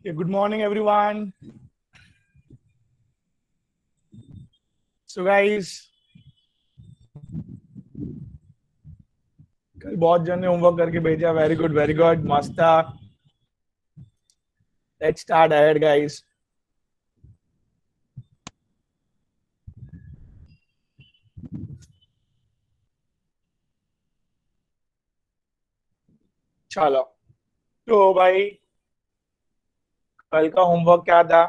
Good morning, everyone. So, guys, कल बहुत जन ने होमवर्क करके भेजा. Very good, मस्त. Let's start ahead, guys. चलो, तो भाई कल का होमवर्क क्या था?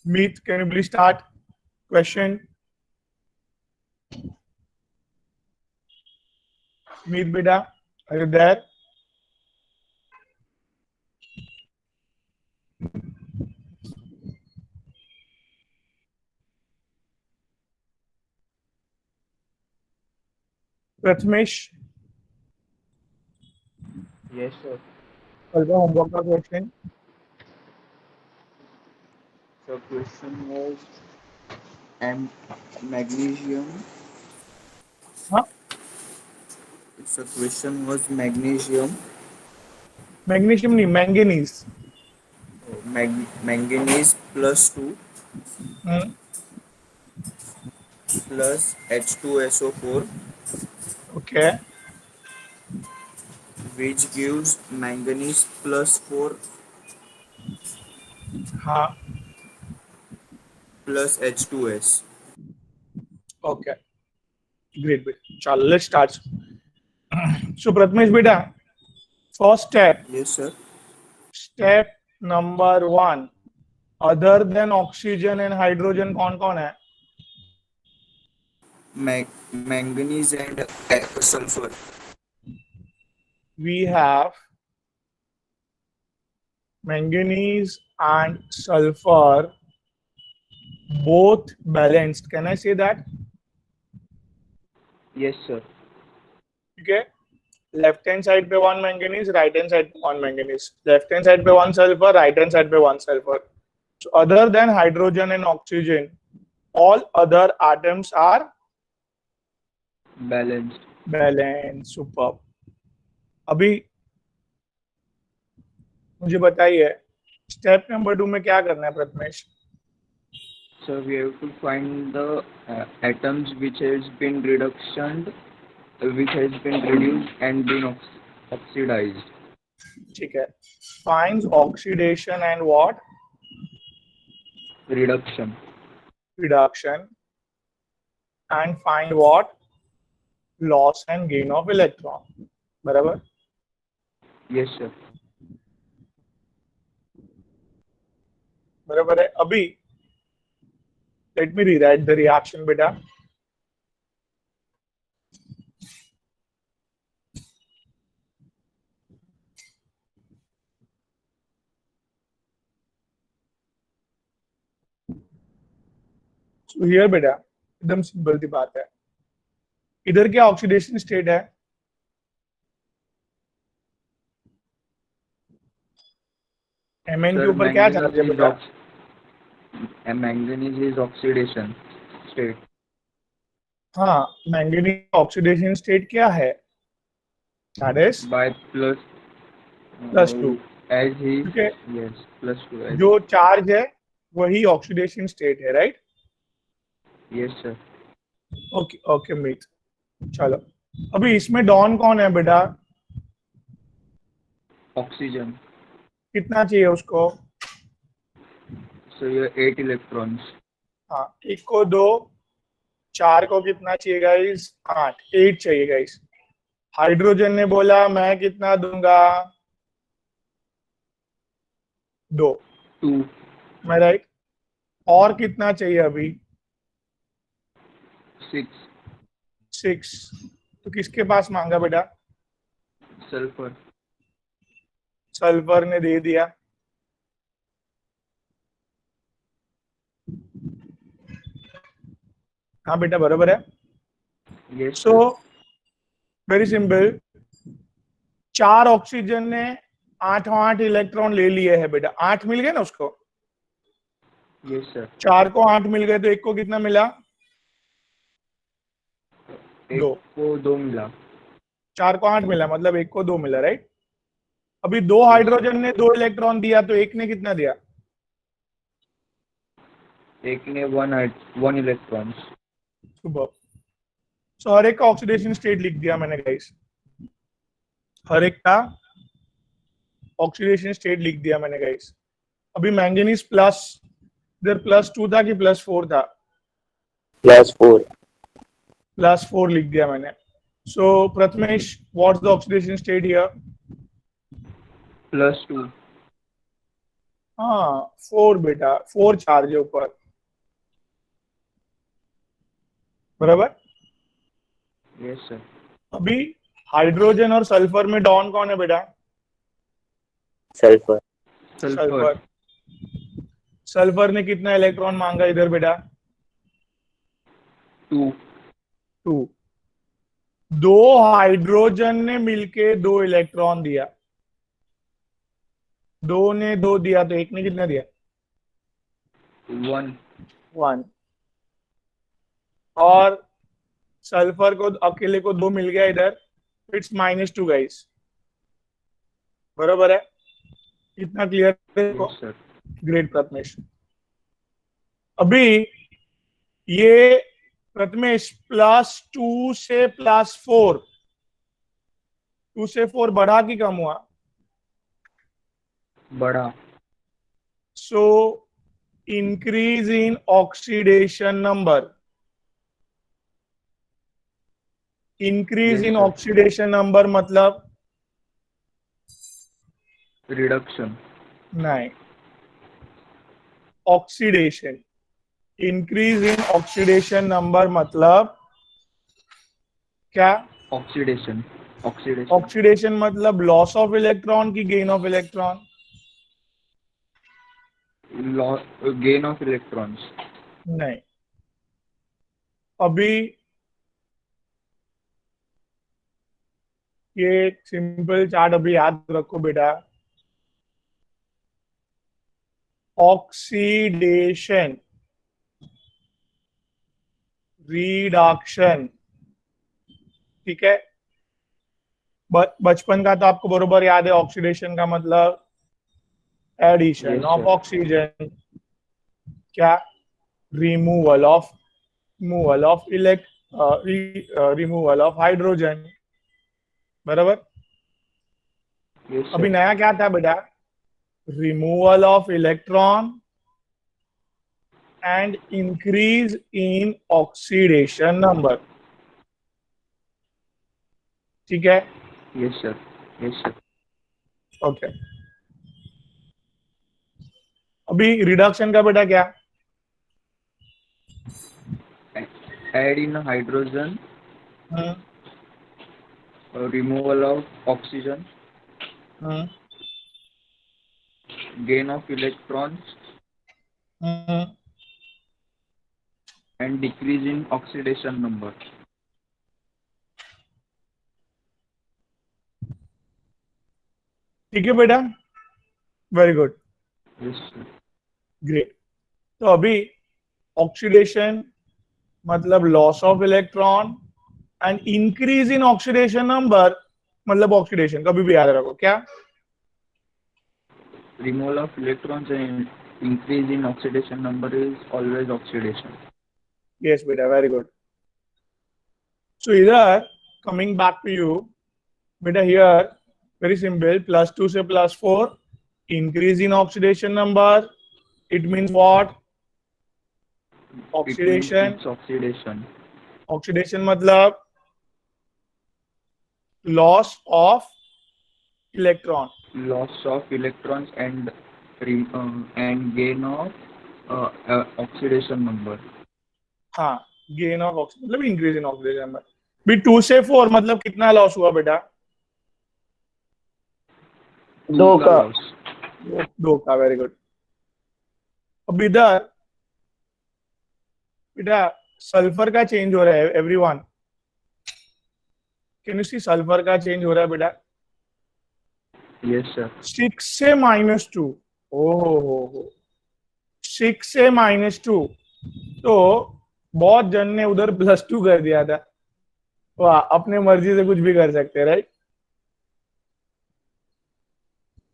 Meet, can you please start? Question. Meet, beta, are you there? Prathamesh, Yes, sir. कल का होमवर्क का question. The question was magnesium. हाँ, The question was magnesium. Magnesium नहीं, manganese. Manganese plus 2 Hmm. plus H2SO4, Okay. which gives manganese plus 4 हाँ. plus H2S. Okay. Great. चलो, let's start. So, Prathamesh बेटा, first step. Yes, sir. Step number 1. Other than oxygen and hydrogen कौन कौन है? Manganese and sulfur. We have manganese and sulfur both balanced. Can I say that? Yes, sir. Okay. Left hand side पे one manganese, right hand side पे one manganese. Left hand side पे one sulfur, right hand side पे one sulfur. So other than hydrogen and oxygen, all other atoms are Balanced. balanced. Superb. अभी मुझे बताइए, step number 2 में क्या करना है Prathamesh? So we have to find the atoms which has been reduced and been oxidized. ठीक है. Finds oxidation and what? Reduction. Reduction. And find what? Loss and gain of electron. बराबर? Yes, sir. बराबर है. अभी let me rewrite the reaction बेटा. So here बेटा एकदम simple सी बात है. इधर क्या ऑक्सीडेशन स्टेट है? Mn के Sir, ऊपर क्या चार्ज है बेटा? manganese is oxidation state. हाँ, मैंगनीज ऑक्सीडेशन स्टेट क्या है? That is By plus +2. as he ठीक है. yes plus 2 as जो चार्ज है वही ऑक्सीडेशन स्टेट है, right? yes sir. Okay okay Meet. चलो, अभी इसमें डॉन कौन है बेटा? Oxygen. कितना चाहिए उसको? So you have 8 electrons. हाँ, 1 को 2, 4 को कितना चाहिए गाइस? 8. 8 चाहिए गाइस. हाइड्रोजन ने बोला मैं कितना दूंगा? 2. 2. मैं राइट? और कितना चाहिए अभी? 6. 6. तो किसके पास मांगा बेटा? Sulfur. सल्फर ने दे दिया. हाँ बेटा बराबर है. Yes, सो sir. वेरी सिंपल, 4 ऑक्सीजन ने 8 इलेक्ट्रॉन ले लिए है बेटा. 8 मिल गए ना उसको. Yes, sir. 4 को 8 मिल गए तो एक को कितना मिला? एक 2. को 2 मिला. 4 को 8 मिला मतलब एक को 2 मिला, राइट. अभी 2 Yes, sir. हाइड्रोजन ने 2 इलेक्ट्रॉन दिया तो एक ने कितना दिया? एक ने 1 इलेक्ट्रॉन्स. सुबह. सो हर एक का ऑक्सीडेशन स्टेट लिख दिया मैंने गाइस. हर एक का ऑक्सीडेशन स्टेट लिख दिया मैंने गाइस. अभी मैंगनीज प्लस, इधर +2 था कि +4 था? +4. +4 लिख दिया मैंने. So Prathamesh, what's the oxidation state here? +2. हाँ 4 बेटा, 4 चार्ज है ऊपर. बराबर. Yes, sir. अभी हाइड्रोजन और सल्फर में डॉन कौन है बेटा? सल्फर. Sulfur. सल्फर ने कितना इलेक्ट्रॉन मांगा इधर बेटा? 2. 2. 2 हाइड्रोजन ने मिलके 2 इलेक्ट्रॉन दिया. 2 ने 2 दिया तो एक ने कितना दिया? 1. 1. और सल्फर को अकेले को 2 मिल गया इधर. It's -2 guys. बराबर है. इतना क्लियर है? Yes, sir. ग्रेट प्रथमेश. अभी ये प्रथमेश +2 से +4, 2 से 4 बढ़ा कि कम हुआ? बड़ा. सो increase in oxidation number. Increase Yes, in sir. Oxidation number मतलब? Reduction. नहीं, oxidation. Increase in oxidation number मतलब क्या? Oxidation. Oxidation. ऑक्सीडेशन मतलब लॉस ऑफ इलेक्ट्रॉन की gain of electron? Gain of electrons. नहीं. अभी ये सिंपल चार्ट अभी याद रखो बेटा. ऑक्सीडेशन, रिडक्शन, ठीक है. बचपन का तो आपको बरोबर याद है. ऑक्सीडेशन का मतलब addition Yes, of sir. Oxygen, क्या? Removal of removal of hydrogen. बराबर. Yes, अभी sir. नया क्या था बेटा? Removal of electron and increase in oxidation number. ठीक है. Yes, sir. Yes, sir. Okay. अभी रिडक्शन का बेटा क्या? Add in hydrogen. Hmm, Removal of oxygen. Hmm, Gain of electrons. Hmm. And decrease in oxidation number. ठीक है बेटा. Very good. Yes, sir. Great. तो अभी ऑक्सीडेशन मतलब loss of electron and increase in oxidation number मतलब oxidation. कभी भी याद रखो क्या? Removal of electrons and increase in oxidation number is always oxidation. Yes बेटा, वेरी गुड. सो इधर कमिंग बैक टू यू बेटा, हियर वेरी सिंपल. +2 से +4 increase in oxidation number. It means what? Oxidation. It means it's oxidation. Oxidation मतलब loss of electron. Loss of electrons and gain of oxidation number. हाँ, gain of oxygen मतलब increase in oxidation number. भी 2 से 4 मतलब कितना loss हुआ बेटा? 2 का. loss. 2 का. Very good. अब इधर बेटा सल्फर का चेंज हो रहा है everyone, can you see sulphur का चेंज हो रहा है बेटा? Yes, sir. 6 से -2, ओहो 6 से -2, तो बहुत जन ने उधर +2 कर दिया था। वाह, अपने मर्जी से कुछ भी कर सकते हैं, राइट?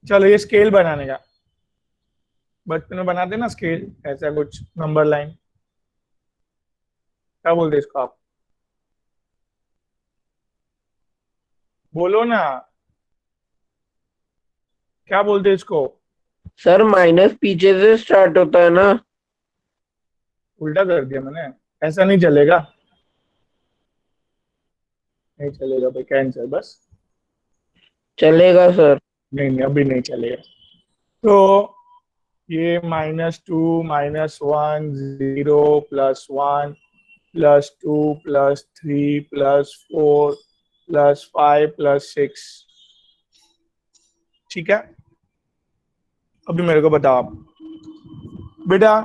चलो ये स्केल बनाने का, बचपन में बनाते ना स्केल, ऐसा कुछ नंबर लाइन, क्या बोलते हैं इसको आप? बोलो ना, क्या बोलते हैं इसको? सर माइनस पीछे से स्टार्ट होता है ना? उल्टा कर दिया मैंने, ऐसा नहीं चलेगा, नहीं चलेगा भाई, कैंसिल बस। चलेगा सर। नहीं नहीं, अभी नहीं चलेगा। तो ये -2 -1 0 +1 +2 +3 +4 +5 +6, ठीक है? अभी मेरे को बताओ आप बेटा,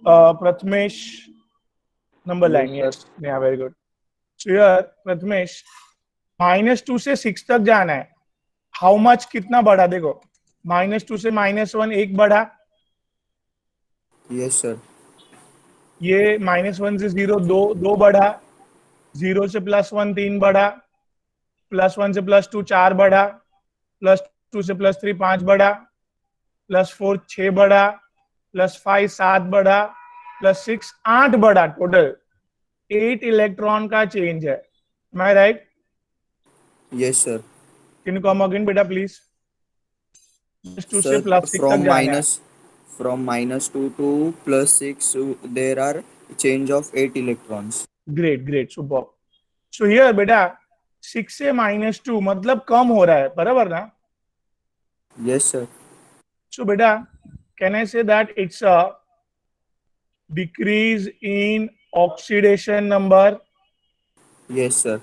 Prathamesh number line, Yes, yes, yeah, very good. So यार प्रथमेश, -2 से 6 तक जाना है, हाउ मच, कितना बढ़ा? देखो, -2 से -1 1 बढ़ा, Yes, sir. ये -1 से 0 2 2 बढ़ा, 0 से +1 3 बढ़ा, +1 से +2 4 बढ़ा, +2 से +3 5 बढ़ा, +4 6 बढ़ा, +5 7 बढ़ा, +6 8 बढ़ा, टोटल 8 इलेक्ट्रॉन का चेंज है। Am I right? Yes, sir. Can you come again बेटा प्लीज? -2 से Sir, +6 तक जाना है। from -2 to +6, there are change of 8 electrons. Great great, super. So here बेटा 6 से -2 मतलब कम हो रहा है, बराबर ना? Yes, sir. सो बेटा can I say that it's a decrease in oxidation number? Yes, sir.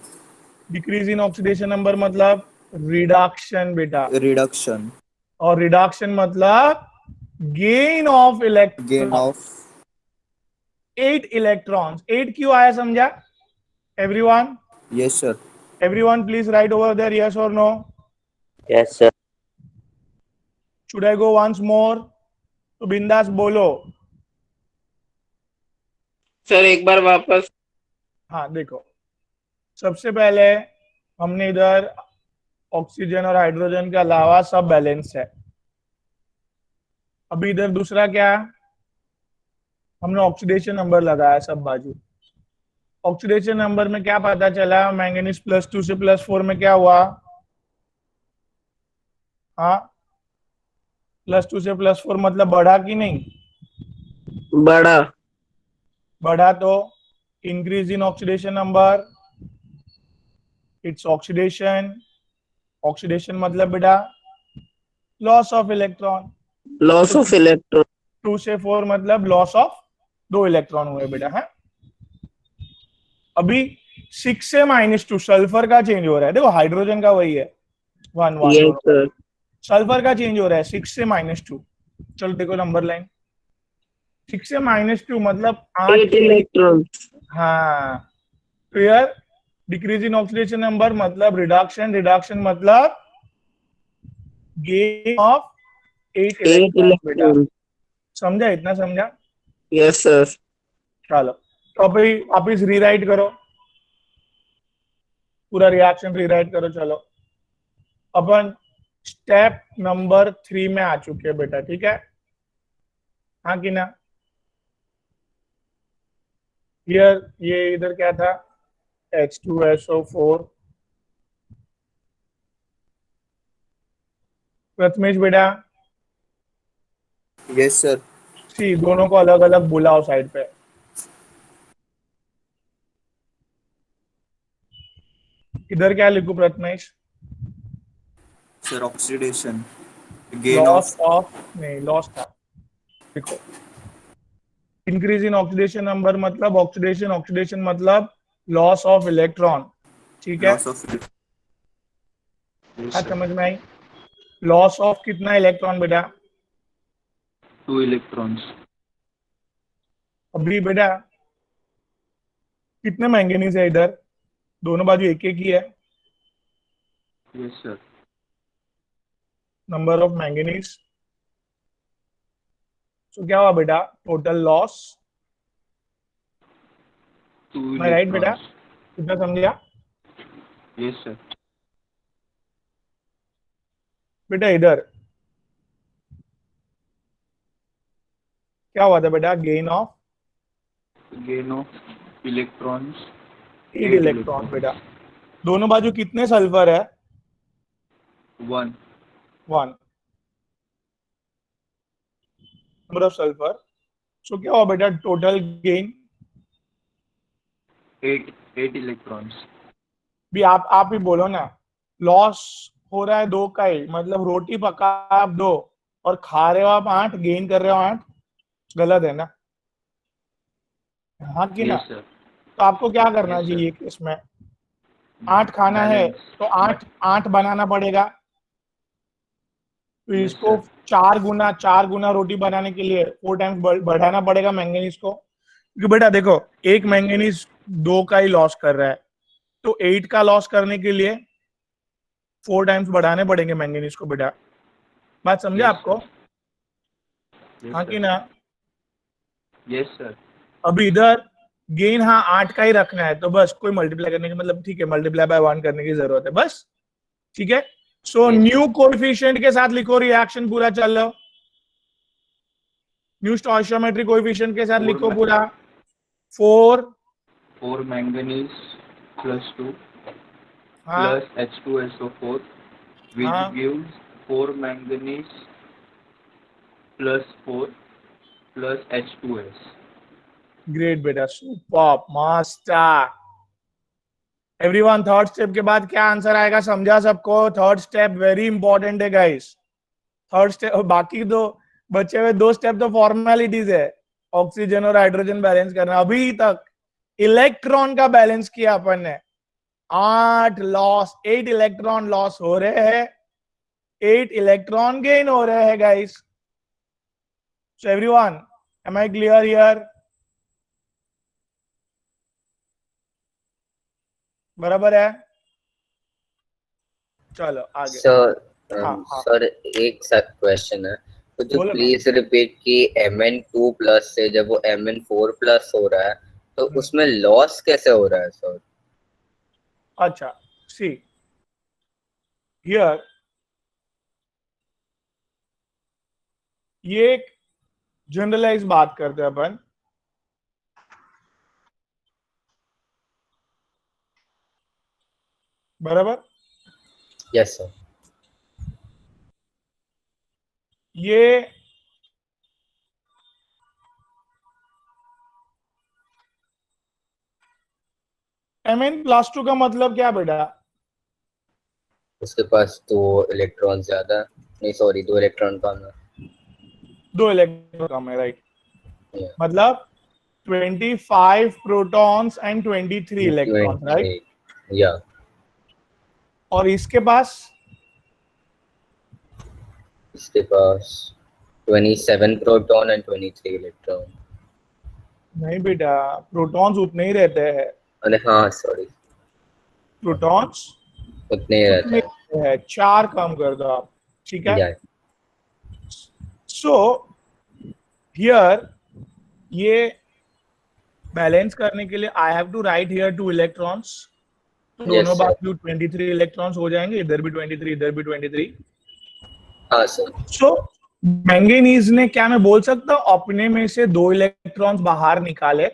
Decrease in oxidation number मतलब रिडक्शन बेटा, Reduction. और रिडक्शन मतलब gain of Gain electron, of 8 electrons. 8 क्यों आया समझा everyone? yes, sir. Everyone please write over there, yes और no? Yes sir. Should I go once more? तो बिंदास बोलो। सर एक बार वापस। हाँ देखो, सबसे पहले हमने इधर ऑक्सीजन और हाइड्रोजन के अलावा सब बैलेंस है। अभी इधर दूसरा क्या है, हमने ऑक्सीडेशन नंबर लगाया सब बाजू। ऑक्सीडेशन नंबर में क्या पता चला, मैंगनीज +2 से +4 में क्या हुआ? हाँ, +2 से +4 मतलब बढ़ा कि नहीं? बड़ा। बढ़ा, तो increase in oxidation number, its oxidation. Oxidation मतलब बेटा loss of electron. Loss of electron. 2 से 4 मतलब लॉस ऑफ 2 इलेक्ट्रॉन हुए बेटा, है? अभी 6 से -2 सल्फर का चेंज हो रहा है, देखो हाइड्रोजन का वही है 1 1 यस दोनों, सर। सल्फर का चेंज हो रहा है 6 से -2। चलो देखो नंबर लाइन, 6 से -2 मतलब 8। 8 इलेक्ट्रॉन। हाँ, clear? Decrease in oxidation number मतलब रिडक्शन, रिडक्शन मतलब गेन ऑफ 8 8 इलेक्ट्रॉन बेटा। इलेक्ट्रॉन। समझा? इतना समझा? Yes sir. चलो तो अभी वापिस रीराइट करो, पूरा रिएक्शन रीराइट करो। चलो अपन स्टेप नंबर 3 में आ चुके हैं बेटा, ठीक है? हाँ कि ना? ये इधर क्या था, H2SO4। प्रथमेश बेटा Yes, sir. सी, दोनों को अलग अलग बुलाओ साइड पे। इधर क्या लिखूं Prathamesh? Sir, oxidation. Gain of loss of, नहीं लॉस था, देखो इंक्रीज इन ऑक्सीडेशन नंबर मतलब ऑक्सीडेशन, ऑक्सीडेशन मतलब लॉस ऑफ इलेक्ट्रॉन, ठीक है? loss of yes, हाँ, sir. समझ में आई? लॉस ऑफ कितना इलेक्ट्रॉन बेटा? 2 electrons. अभी बेटा कितने मैंगनीज है इधर? दोनों बाजू एक एक ही है. Yes, sir. Number of manganese. So क्या हुआ बेटा? Total loss. Two मैं राइट बेटा? electrons. कितना समझा Yes, sir. बेटा? इधर क्या हुआ था बेटा? Gain of Gain of electrons. 8 8 electron electrons. बेटा. दोनों बाजू कितने सल्फर है? 1. 1 नंबर ऑफ सल्फर. सो क्या हुआ बेटा? Total gain. 8 electrons. भी आप ही बोलो ना. लॉस हो रहा है 2 का ही, मतलब रोटी पका आप 2 और खा रहे हो आप 8, गेन कर रहे हो 8. गलत है ना? हाँ कि ना? Yes, sir. तो आपको क्या करना Yes, sir. चाहिए इसमें? 8 खाना है Balance. तो 8 बनाना पड़ेगा. तो Yes, इसको sir. 4 गुना रोटी बनाने के लिए 4 टाइम्स बढ़ाना पड़ेगा मैंगनीज को. क्योंकि बेटा देखो, एक Yes, मैंगनीज 2 का ही लॉस कर रहा है, तो 8 का लॉस करने के लिए 4 टाइम्स बढ़ाने पड़ेंगे मैंगनीज को बेटा. बात समझे Yes, आपको? sir. Yes, हाँ sir. कि ना? Yes, sir. अभी इधर गेन हाँ 8 का ही रखना है, तो बस कोई मल्टीप्लाई करने की मतलब ठीक है, मल्टीप्लाई बाय 1 करने की जरूरत है बस. ठीक है. सो Yes, न्यू sir. कोएफिशिएंट के साथ लिखो, रिएक्शन पूरा चल रहा. न्यू स्टोइचियोमेट्रिक कोएफिशिएंट के साथ Four लिखो ma- पूरा. 4 4 manganese plus 2 हाँ plus H2SO4, which हाँ gives 4 manganese plus 4 plus H2S. Great बेटा, super master. Everyone, third step के बाद क्या आंसर आएगा समझा सबको? थर्ड स्टेप वेरी इंपॉर्टेंट है गाइस. थर्ड स्टेप, बाकी दो बचे हुए 2 स्टेप तो फॉर्मेलिटीज है. ऑक्सीजन और हाइड्रोजन बैलेंस करना. अभी तक इलेक्ट्रॉन का बैलेंस किया अपन ने. 8 इलेक्ट्रॉन लॉस हो रहे हैं, 8 इलेक्ट्रॉन गेन हो रहे हैं guys. So everyone, am I clear here? बराबर है? चलो आगे. सर हाँ हाँ सर एक क्वेश्चन है. तो जो बोलो ना. प्लीज रिपीट कि Mn2 प्लस से जब वो Mn4 प्लस हो रहा है तो उसमें लॉस कैसे हो रहा है सर? अच्छा, सी हियर, ये एक जनरलाइज बात करते हैं अपन. बराबर. Yes sir. ये Mn+2 का मतलब क्या बेटा? उसके पास 2 इलेक्ट्रॉन ज्यादा, नहीं सॉरी 2 इलेक्ट्रॉन कम है. 2 इलेक्ट्रॉन कम है, राइट. Yeah. मतलब 25 प्रोटॉन्स एंड 23 इलेक्ट्रॉन, राइट. या और इसके पास इसके पास 27 प्रोटॉन एंड 23 इलेक्ट्रॉन. नहीं बेटा, प्रोटॉन्स उतने ही रहते हैं. अरे हाँ सॉरी, प्रोटॉन्स उतने ही रहते उतने हैं. ही रहते हैं. 4 कम कर दो आप. ठीक है. या सो हियर ये बैलेंस करने के लिए I have to write here 2 electrons. तो Yes, दोनों sir. बाजू 23 इलेक्ट्रॉन्स हो जाएंगे. इधर भी 23, इधर भी 23. हाँ सर. सो मैंगनीज ने, क्या मैं बोल सकता हूं, अपने में से 2 इलेक्ट्रॉन्स बाहर निकाले.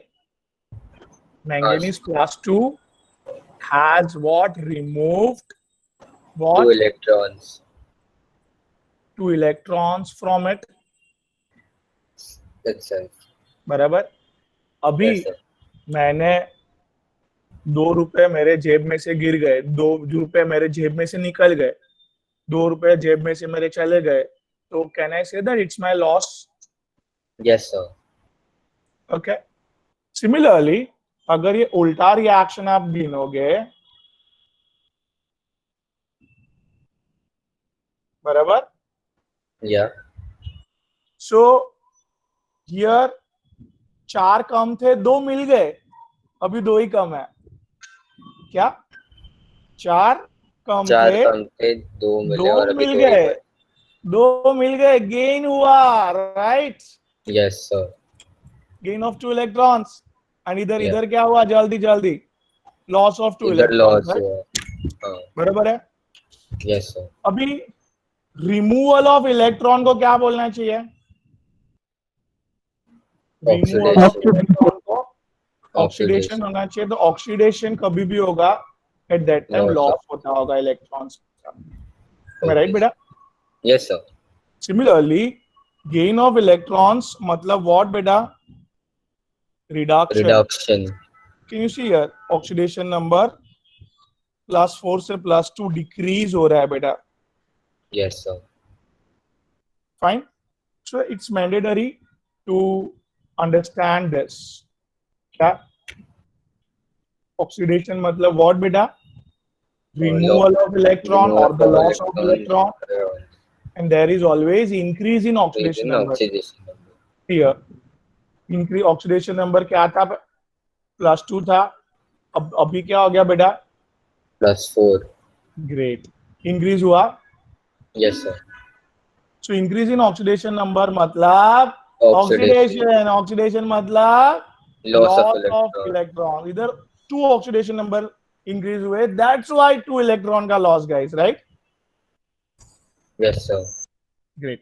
Manganese +2 has what? Removed Two what? electrons. 2 electrons from it. Itself. बराबर. अभी Yes, sir. मैंने 2 रुपए मेरे जेब में से गिर गए, 2 रुपए मेरे जेब में से निकल गए, 2 रुपए जेब में से मेरे चले गए. तो can I say that it's my loss? Yes, sir. Okay. Similarly अगर ये उल्टा रिएक्शन आप गिनोगे, बराबर. Yeah. सो हियर 4 कम थे, 2 मिल गए. अभी 2 ही कम है, क्या 4 कम 4 थे, कम थे, 2 मिले 2 और अभी मिल 2 ही गए, बचे। 2 मिल गए, गेन हुआ, right, yes sir. Gain of 2 electrons. And इधर Yeah. इधर क्या हुआ, जल्दी जल्दी, लॉस ऑफ 2 इधर इलेक्ट्रॉन्स, लॉस हुआ। हाँ। बराबर है। Yes sir. अभी रिमूवल ऑफ इलेक्ट्रॉन को क्या बोलना चाहिए, रिमूवल ऑफ ऑक्सीडेशन। इलेक्ट्रॉन को ऑक्सीडेशन ऑक्सीडेशन। होना चाहिए। तो ऑक्सीडेशन कभी भी होगा at that time loss loss of. होता होगा इलेक्ट्रॉन्स का, मैं राइट ओके। बेटा। Yes sir. Similarly gain of electrons मतलब व्हाट बेटा, reduction. Reduction. Can you see here, oxidation number +4 से +2 डिक्रीज हो रहा है बेटा, yes sir. Fine. So it's mandatory to understand this, क्या ऑक्सीडेशन मतलब व्हाट बेटा, removal of electron or the loss of electron, and there is always increase in oxidation number oxidation number. here. Increase oxidation number क्या था, +2 था, अब अभी क्या हो गया बेटा, +4। ग्रेट, इंक्रीज हुआ। Yes sir. So increase in oxidation number मतलब ऑक्सीडेशन, ऑक्सीडेशन मतलब loss of loss of electron. Electron. इधर 2 ऑक्सीडेशन नंबर इंक्रीज हुए, दैट्स व्हाई 2 इलेक्ट्रॉन का loss guys, right. Yes sir. Great,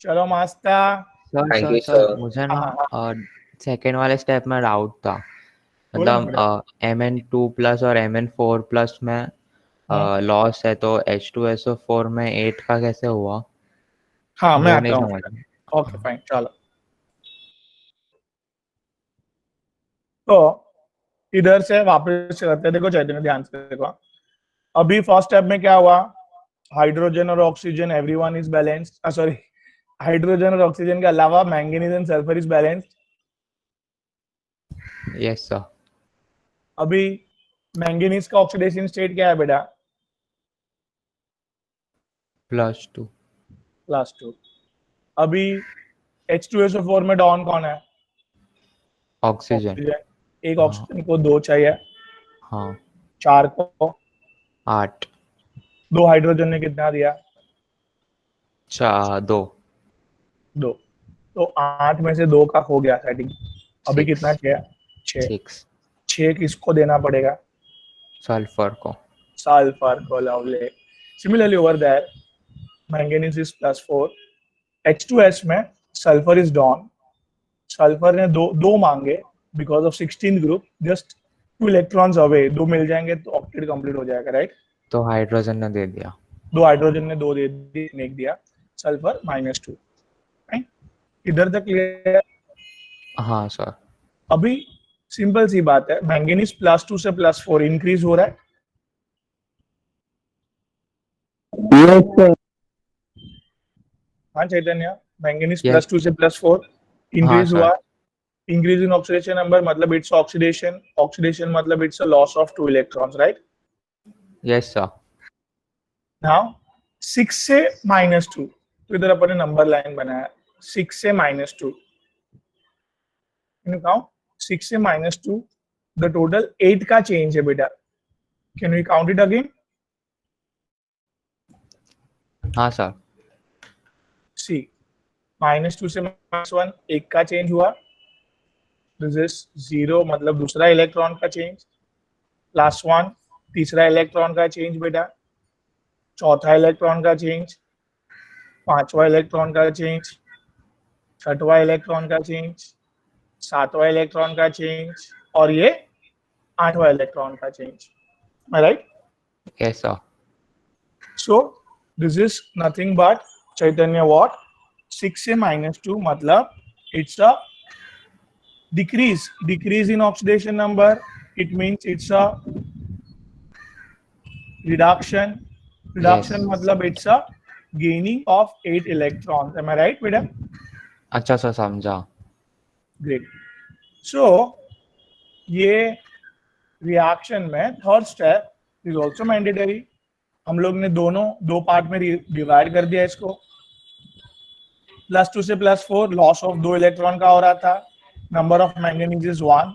चलो master. Sir thank sir you sir sir. मुझे हाँ, ना second वाले स्टेप में डाउट था, बोलो ना मतलब Mn2+ और Mn4+ में लॉस है तो H2SO4 में 8 का कैसे हुआ, हाँ मैं वो आता नहीं हूँ, समझ। ओके फाइन, चलो। तो इधर से वापस करते हैं, देखो चैतन्य ध्यान से देखो, अभी फर्स्ट स्टेप में क्या हुआ, हाइड्रोजन और oxygen everyone is balanced, sorry, hydrogen और ऑक्सीजन के अलावा manganese and sulphur is balanced. Yes sir. अभी मैंगनीज का ऑक्सीडेशन स्टेट क्या है बेटा, +2। +2। अभी H2SO4 में डॉन कौन है, ऑक्सीजन। ऑक्सीजन। एक हाँ। ऑक्सीजन को 2 चाहिए, हाँ 4 को 8। 2 हाइड्रोजन ने कितना दिया, 2। 2, तो 8 में से 2 का हो गया सेटिंग। अभी 6। कितना किया, 6। 6 6 किसको देना पड़ेगा, सल्फर को। सल्फर को, lovely. Similarly over there manganese is +4, H2S में सल्फर इज डॉन, सल्फर ने दो मांगे because of 16 group, just 2 electrons away, 2 मिल जाएंगे तो ऑक्टेट कंप्लीट हो जाएगा, राइट। तो हाइड्रोजन ने दे दिया। 2 हाइड्रोजन ने 2 दे दी, एक दिया, सल्फर -2, राइट। इधर तक क्लियर। हाँ सर। अभी सिंपल सी बात है, मैंगनीज +2 से +4 इंक्रीज हो रहा है, हाँ चैतन्य, मैंगनीज Yes. +2 से +4 इंक्रीज हाँ, हुआ। sir. Increase in oxidation number मतलब इट्स ऑक्सीडेशन, ऑक्सीडेशन मतलब it's a loss of 2 electrons, right. Yes sir. Now 6 से -2, तो इधर अपन ने नंबर लाइन बनाया, 6 से -2, काउंट 6 से -2, द टोटल 8 का चेंज है बेटा, can we count it again, हाँ सर। सी -2 से -1 1 का चेंज हुआ, दिस इज 0 मतलब दूसरा इलेक्ट्रॉन का चेंज, +1 तीसरा इलेक्ट्रॉन का चेंज बेटा, चौथा इलेक्ट्रॉन का चेंज, पांचवा इलेक्ट्रॉन का चेंज, छठवा इलेक्ट्रॉन का चेंज, सातवां इलेक्ट्रॉन का चेंज, और ये 8वां इलेक्ट्रॉन का change, right. Yes sir. So this is nothing but Chaitanya what, 6 से -2 मतलब it's a decrease in oxidation number, it means it's a reduction Yes. मतलब it's a gaining of 8 electrons, am I right बेटा, अच्छा sir, समझा। Great. सो ये reaction में third step is also mandatory, हम लोग ने दोनों 2 पार्ट में डिवाइड कर दिया इसको, +2 से +4 लॉस ऑफ 2 इलेक्ट्रॉन का हो रहा था, number of manganese is 1,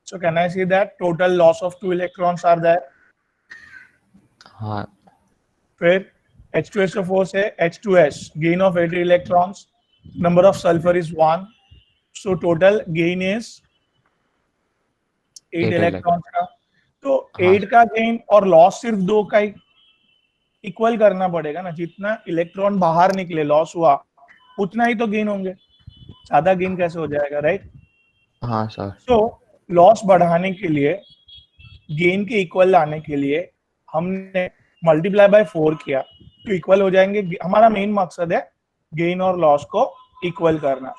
So can I say that total loss of 2 electrons are there? हाँ फिर H2SO4 से H2S, gain of 8 electrons, number of sulfur is 1, so total gain is 8 8 electrons का. तो हाँ. 8 का गेन और लॉस सिर्फ 2 का इक्वल करना पड़ेगा ना. जितना इलेक्ट्रॉन बाहर निकले लॉस हुआ उतना ही तो गेन होंगे. ज्यादा गेन कैसे हो जाएगा, राइट? हाँ सर. तो लॉस बढ़ाने के लिए, गेन के इक्वल लाने के लिए हमने मल्टीप्लाई बाय 4 किया तो इक्वल हो जाएंगे. हमारा मेन मकसद है गेन और लॉस को इक्वल करना.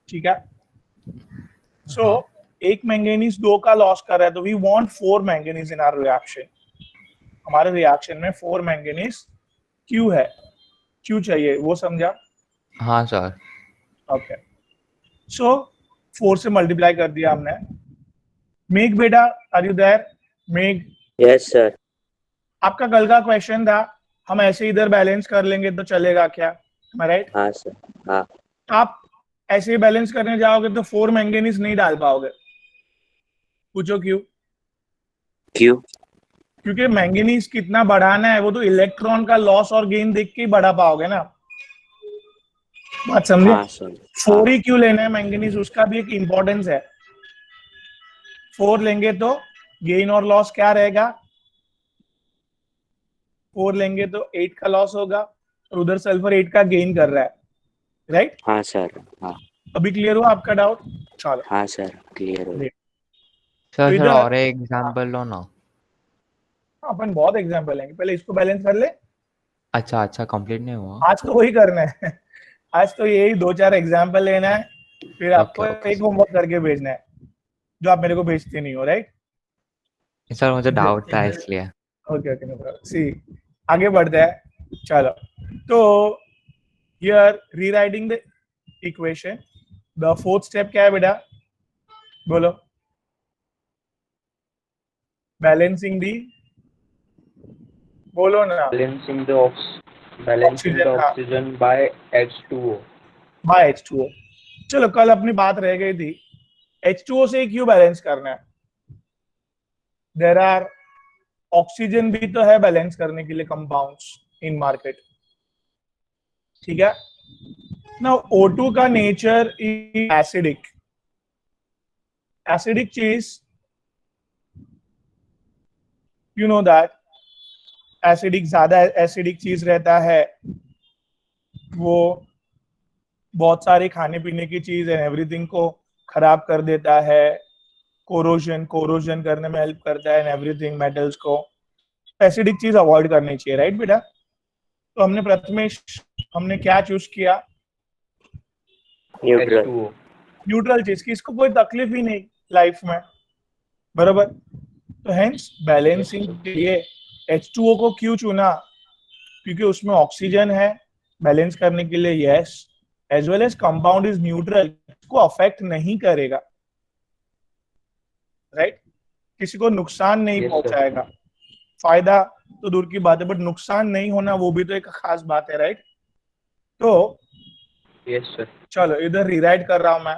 ठीक है. सो एक मैंगनीज 2 का लॉस कर रहा है तो we want 4 manganese in our reaction. हमारे रिएक्शन में 4 मैंगनीज क्यों है, क्यों चाहिए वो समझा? हाँ सर. ओके. सो 4 से मल्टीप्लाई कर दिया हमने. मेघ बेटा, आर यू देयर? मेघ, यस सर. आपका कल का क्वेश्चन था हम ऐसे इधर बैलेंस कर लेंगे तो चलेगा क्या, राइट? हाँ सर. हाँ. आप ऐसे ही बैलेंस करने जाओगे तो 4 मैंगनीज नहीं डाल पाओगे. पूछो क्यों? क्यों? क्योंकि मैंगनीज कितना बढ़ाना है वो तो इलेक्ट्रॉन का लॉस और गेन देख के ही बढ़ा पाओगे ना. बात समझे? हाँ सर. 4 ही क्यों लेना है मैंगनीज, उसका भी एक इंपॉर्टेंस है. 4 लेंगे तो गेन और लॉस क्या रहेगा? 4 लेंगे तो 8 का लॉस होगा और उधर सल्फर 8 का गेन कर रहा है, राइट? हाँ सर. हाँ. अभी क्लियर हुआ आपका डाउट? चलो. हाँ सर, क्लियर हो. सर तो सर इधर और एक एग्जांपल लो ना. अपन बहुत एग्जांपल लेंगे, पहले इसको बैलेंस कर ले. अच्छा अच्छा कंप्लीट नहीं हुआ. आज तो वही करना है. आज तो यही 2-4 एग्जांपल लेना है, फिर आपको ओके. एक होमवर्क करके भेजना है जो आप मेरे को भेजते नहीं हो, राइट? सर मुझे डाउट था इसलिए. Okay okay, no problem. See, आगे बढ़ते हैं. चलो. तो here rewriting the equation, the fourth step क्या है बेटा? बोलो. बैलेंसिंग दी, बोलो ना. Balancing the oxygen by H2O. By H2O. चलो, कल अपनी बात रह गई थी H2O से क्यों बैलेंस करना है. देयर आर ऑक्सीजन भी तो है बैलेंस करने के लिए कंपाउंड्स इन मार्केट. ठीक है. नाउ O2 का नेचर इज एसिडिक. एसिडिक चीज, यू नो दैट एसिडिक, ज्यादा एसिडिक चीज रहता है वो बहुत सारे खाने पीने की चीज एंड एवरीथिंग को खराब कर देता है. कोरोजन करने में हेल्प करता है एंड एवरीथिंग, मेटल्स को. एसिडिक चीज अवॉइड करनी चाहिए, राइट बेटा? तो हमने प्रथमेश, हमने क्या चूज किया? न्यूट्रल. H2O. न्यूट्रल चीज की, इसको कोई तकलीफ ही नहीं लाइफ में, बराबर? तो हेंस बैलेंसिंग के लिए H2O को क्यों चुना? क्योंकि उसमें ऑक्सीजन है बैलेंस करने के लिए, yes, as well as compound is neutral, को अफेक्ट नहीं करेगा, राइट? किसी को नुकसान नहीं Yes, पहुंचाएगा. फायदा तो दूर की बात है, बट नुकसान नहीं होना वो भी तो एक खास बात है, राइट? तो Yes sir. चलो इधर रीराइट कर रहा हूं मैं.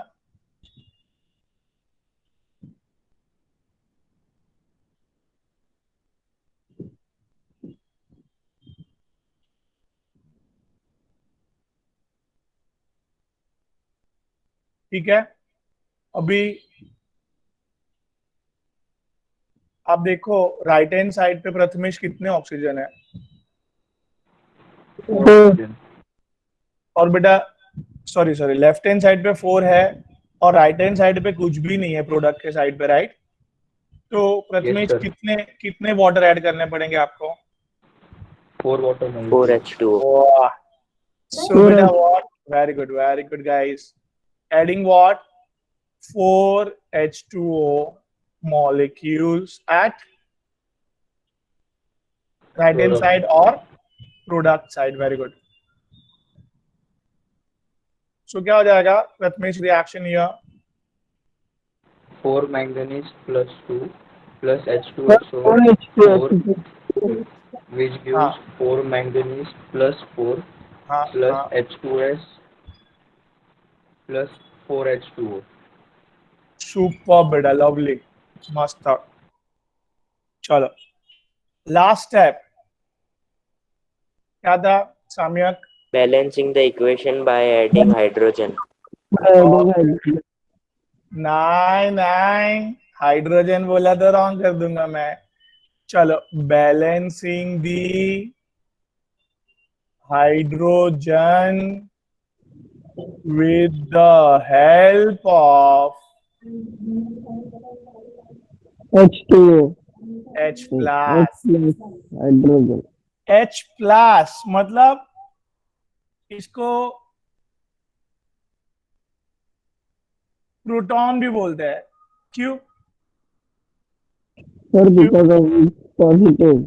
ठीक है. अभी आप देखो राइट हैंड साइड पे प्रथमेश कितने ऑक्सीजन है? Oxygen. और बेटा सॉरी लेफ्ट हैंड साइड पे 4 है और राइट हैंड साइड पे कुछ भी नहीं है प्रोडक्ट के साइड पे, राइट? तो प्रथमेश Yes, sir. कितने वाटर ऐड करने पड़ेंगे आपको? 4 water 4 molecules. H2O. Wow. So बेटा what? Very good guys. Adding what? 4 H2O molecules at right hand Product. side or product side. Very good. So क्या हो जाएगा Prathamesh reaction here? 4 manganese plus 2 plus H2SO4, which gives हाँ. 4 manganese plus 4 हाँ, plus हाँ. H2S plus 4 H2O. Super बेटा, lovely, मस्त। चलो last step क्या था साम्यक? Balancing the equation by adding hydrogen. नहीं नहीं, हाइड्रोजन बोला तो रॉन्ग कर दूंगा मैं। चलो, balancing the hydrogen with the help of H2O. H plus। Hydrogen. H plus मतलब इसको प्रोटॉन भी बोलते हैं। क्यों? Sir, because of its positive.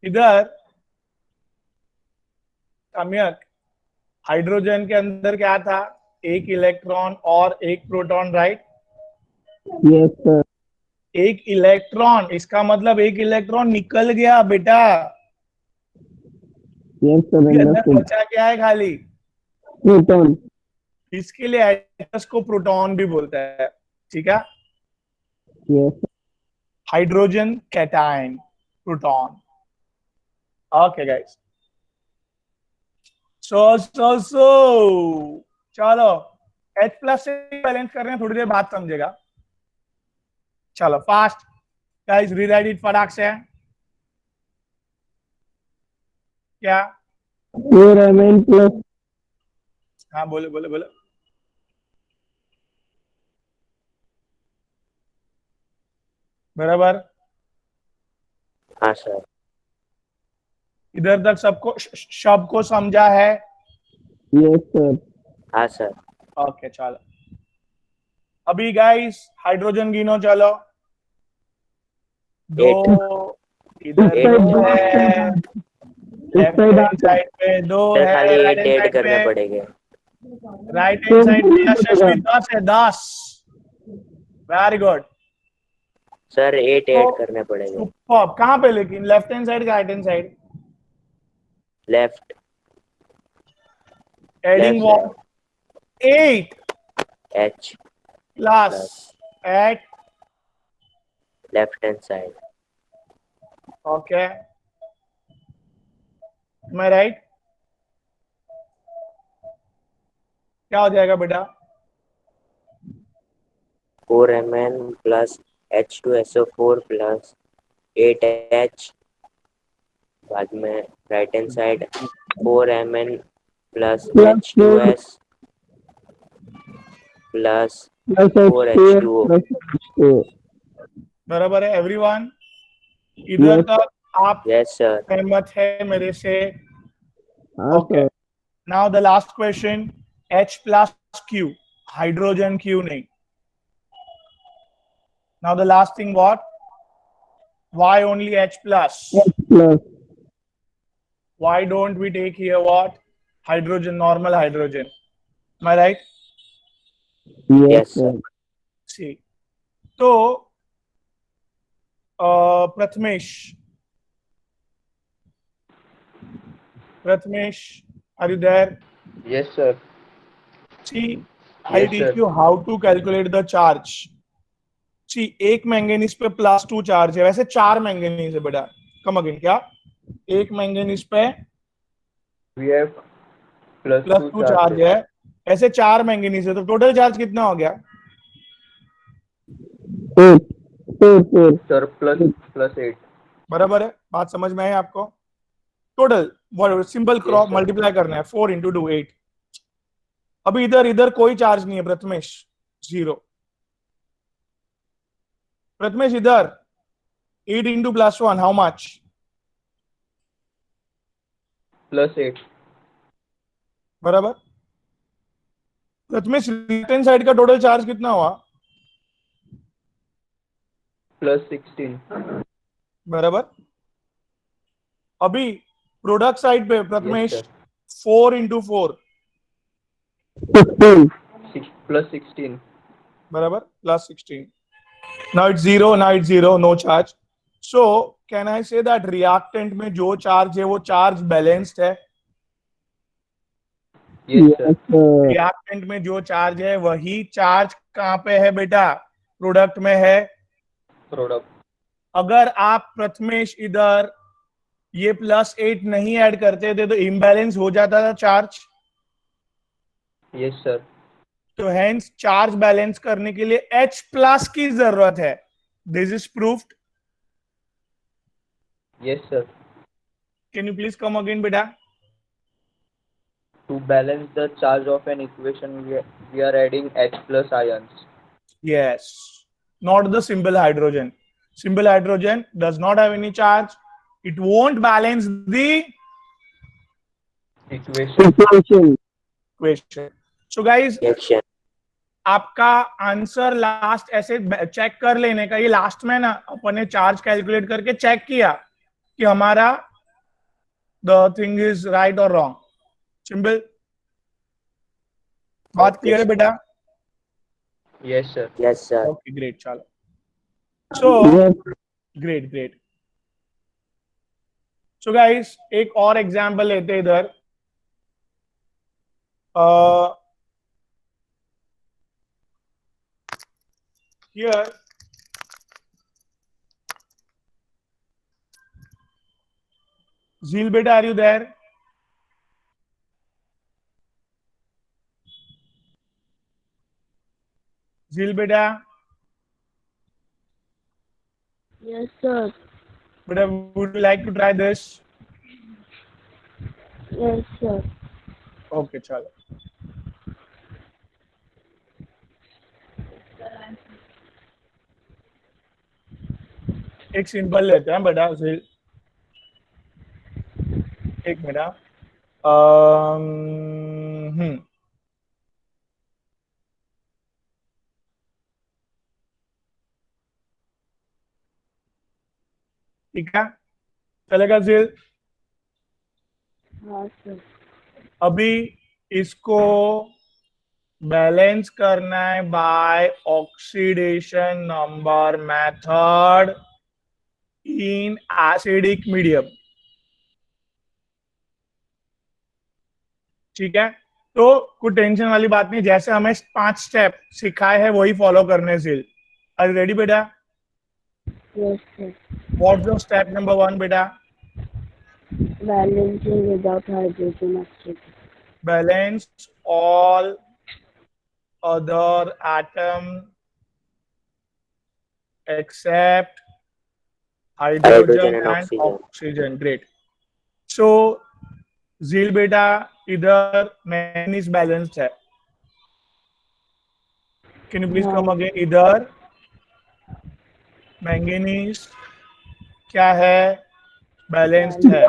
इधर सम्यक हाइड्रोजन के अंदर क्या था? एक इलेक्ट्रॉन और एक प्रोटॉन, राइट? Yes, sir. एक इलेक्ट्रॉन, इसका मतलब एक इलेक्ट्रॉन निकल गया बेटा। Yes, sir. इसके अंदर Understood. बचा क्या है? खाली Proton. इसके लिए एटम्स को प्रोटॉन भी बोलता है, ठीक है? Yes. Hydrogen cation, proton. Okay guys, so चलो H प्लस से बैलेंस कर रहे हैं, थोड़ी देर बाद समझेगा। चलो फास्ट गाइस, रीराइट इट फटाक से। क्या? 4Mn plus हाँ बोलो बोलो बोलो। बराबर, हाँ सर। इधर तक सबको शब्द को समझा है? yes, sir. हाँ सर। ओके चलो, अभी गाइस हाइड्रोजन गिनो। चलो, दो इधर Eight. दो है, लेफ्ट हैंड साइड पे दो सर है, खाली राइट 8 हैंड ऐड साइड करने पे, पड़ेंगे। राइट हैंड साइड पे यशस्वी 10 है, 10। वेरी गुड, सर 8 तो ऐड करने पड़ेंगे। सुपर्ब। कहाँ पे लेकिन? Left hand side, right hand side? Left. Adding what? 8 H plus eight, left hand side. Okay, मैं राइट? क्या हो जाएगा बेटा? 4Mn plus H2SO4 plus 8H। बाद में right hand side 4Mn plus H2S plus Plus 4H2O। H2O. Plus H2O. बराबर है everyone? इधर Yes. तक आप यस सर। सहमत है मेरे से? हाँ, okay, sir. Now the last question, H plus Q, hydrogen Q नहीं। Now the last thing what? Why only H plus? H plus. Why don't we take here what? Hydrogen, normal hydrogen. Am I right? Yes, Yes, sir. See. तो Prathamesh, are you there? Yes, sir. See, I'll Yes, teach sir. you how to calculate the charge. See, एक manganese पे +2 charge है, वैसे 4 manganese है बेटा। Come again, क्या? एक manganese पे We have plus +2 2 charge charges. है, ऐसे 4 मैंगनीज है, तो टोटल चार्ज कितना हो गया? 8. 4. Sir, plus 8. बराबर है? बात समझ में आई आपको? Total simple cross sir. Multiply करना है, 4 × 2 8। अभी इधर कोई चार्ज नहीं है प्रथमेश, 0। प्रथमेश इधर 8 × +1 हाउ मच? Plus 8. बराबर। प्रथमेश लेफ्ट हैंड साइड का टोटल चार्ज कितना हुआ? Plus 16. बराबर। अभी प्रोडक्ट साइड पे प्रथमेश Yes, 4 × 4 16. Plus 16. बराबर, +16। now it's 0, no charge. So can I say that reactant में जो चार्ज है वो चार्ज बैलेंस्ड है? Yes, sir. रिएक्टेंट में जो चार्ज है वही चार्ज कहाँ पे है बेटा? प्रोडक्ट में है। Product. अगर आप प्रथमेश इधर ये +8 नहीं ऐड करते थे तो इम्बैलेंस हो जाता था चार्ज। Yes, sir. तो हेंस चार्ज बैलेंस करने के लिए H+ की जरूरत है। This is proofed. Yes, sir. Can you please come again बेटा? To balance the charge of an equation, we are adding H plus ions. Yes, not the simple hydrogen. Simple hydrogen does not have any charge. It won't balance the Equation. equation. So guys, reaction आपका answer last ऐसे check कर लेने का, ये last में ना अपन ने charge calculate करके चेक किया कि हमारा द थिंग इज राइट और रॉन्ग। सिंपल बात क्लियर है बेटा? Yes, sir. Yes sir okay great, चलो। So great. सो गाइस एक और एग्जांपल लेते हैं इधर। Here Zeel beta, are you there? Zeel beta, Yes, sir. beta, would you like to try this? Yes, sir. Okay, चलो। एक simple लेते हैं बेटा झील। एक मिनट। ठीक है, चलेगा झील? हाँ सर। अभी इसको बैलेंस करना है by oxidation number method in acidic medium. ठीक है, तो कोई टेंशन वाली बात नहीं, जैसे हमें 5 स्टेप सिखाए हैं वही फॉलो करने से। आर यू रेडी बेटा? Yes, sir. What's the step number 1 बेटा? Balancing without hydrogen oxygen. Balance all other atom except hydrogen and and oxygen. oxygen. Great. So झील बेटा इधर मैंगनीज बैलेंस्ड है। Can you please come again? इधर manganese क्या है? Balanced है।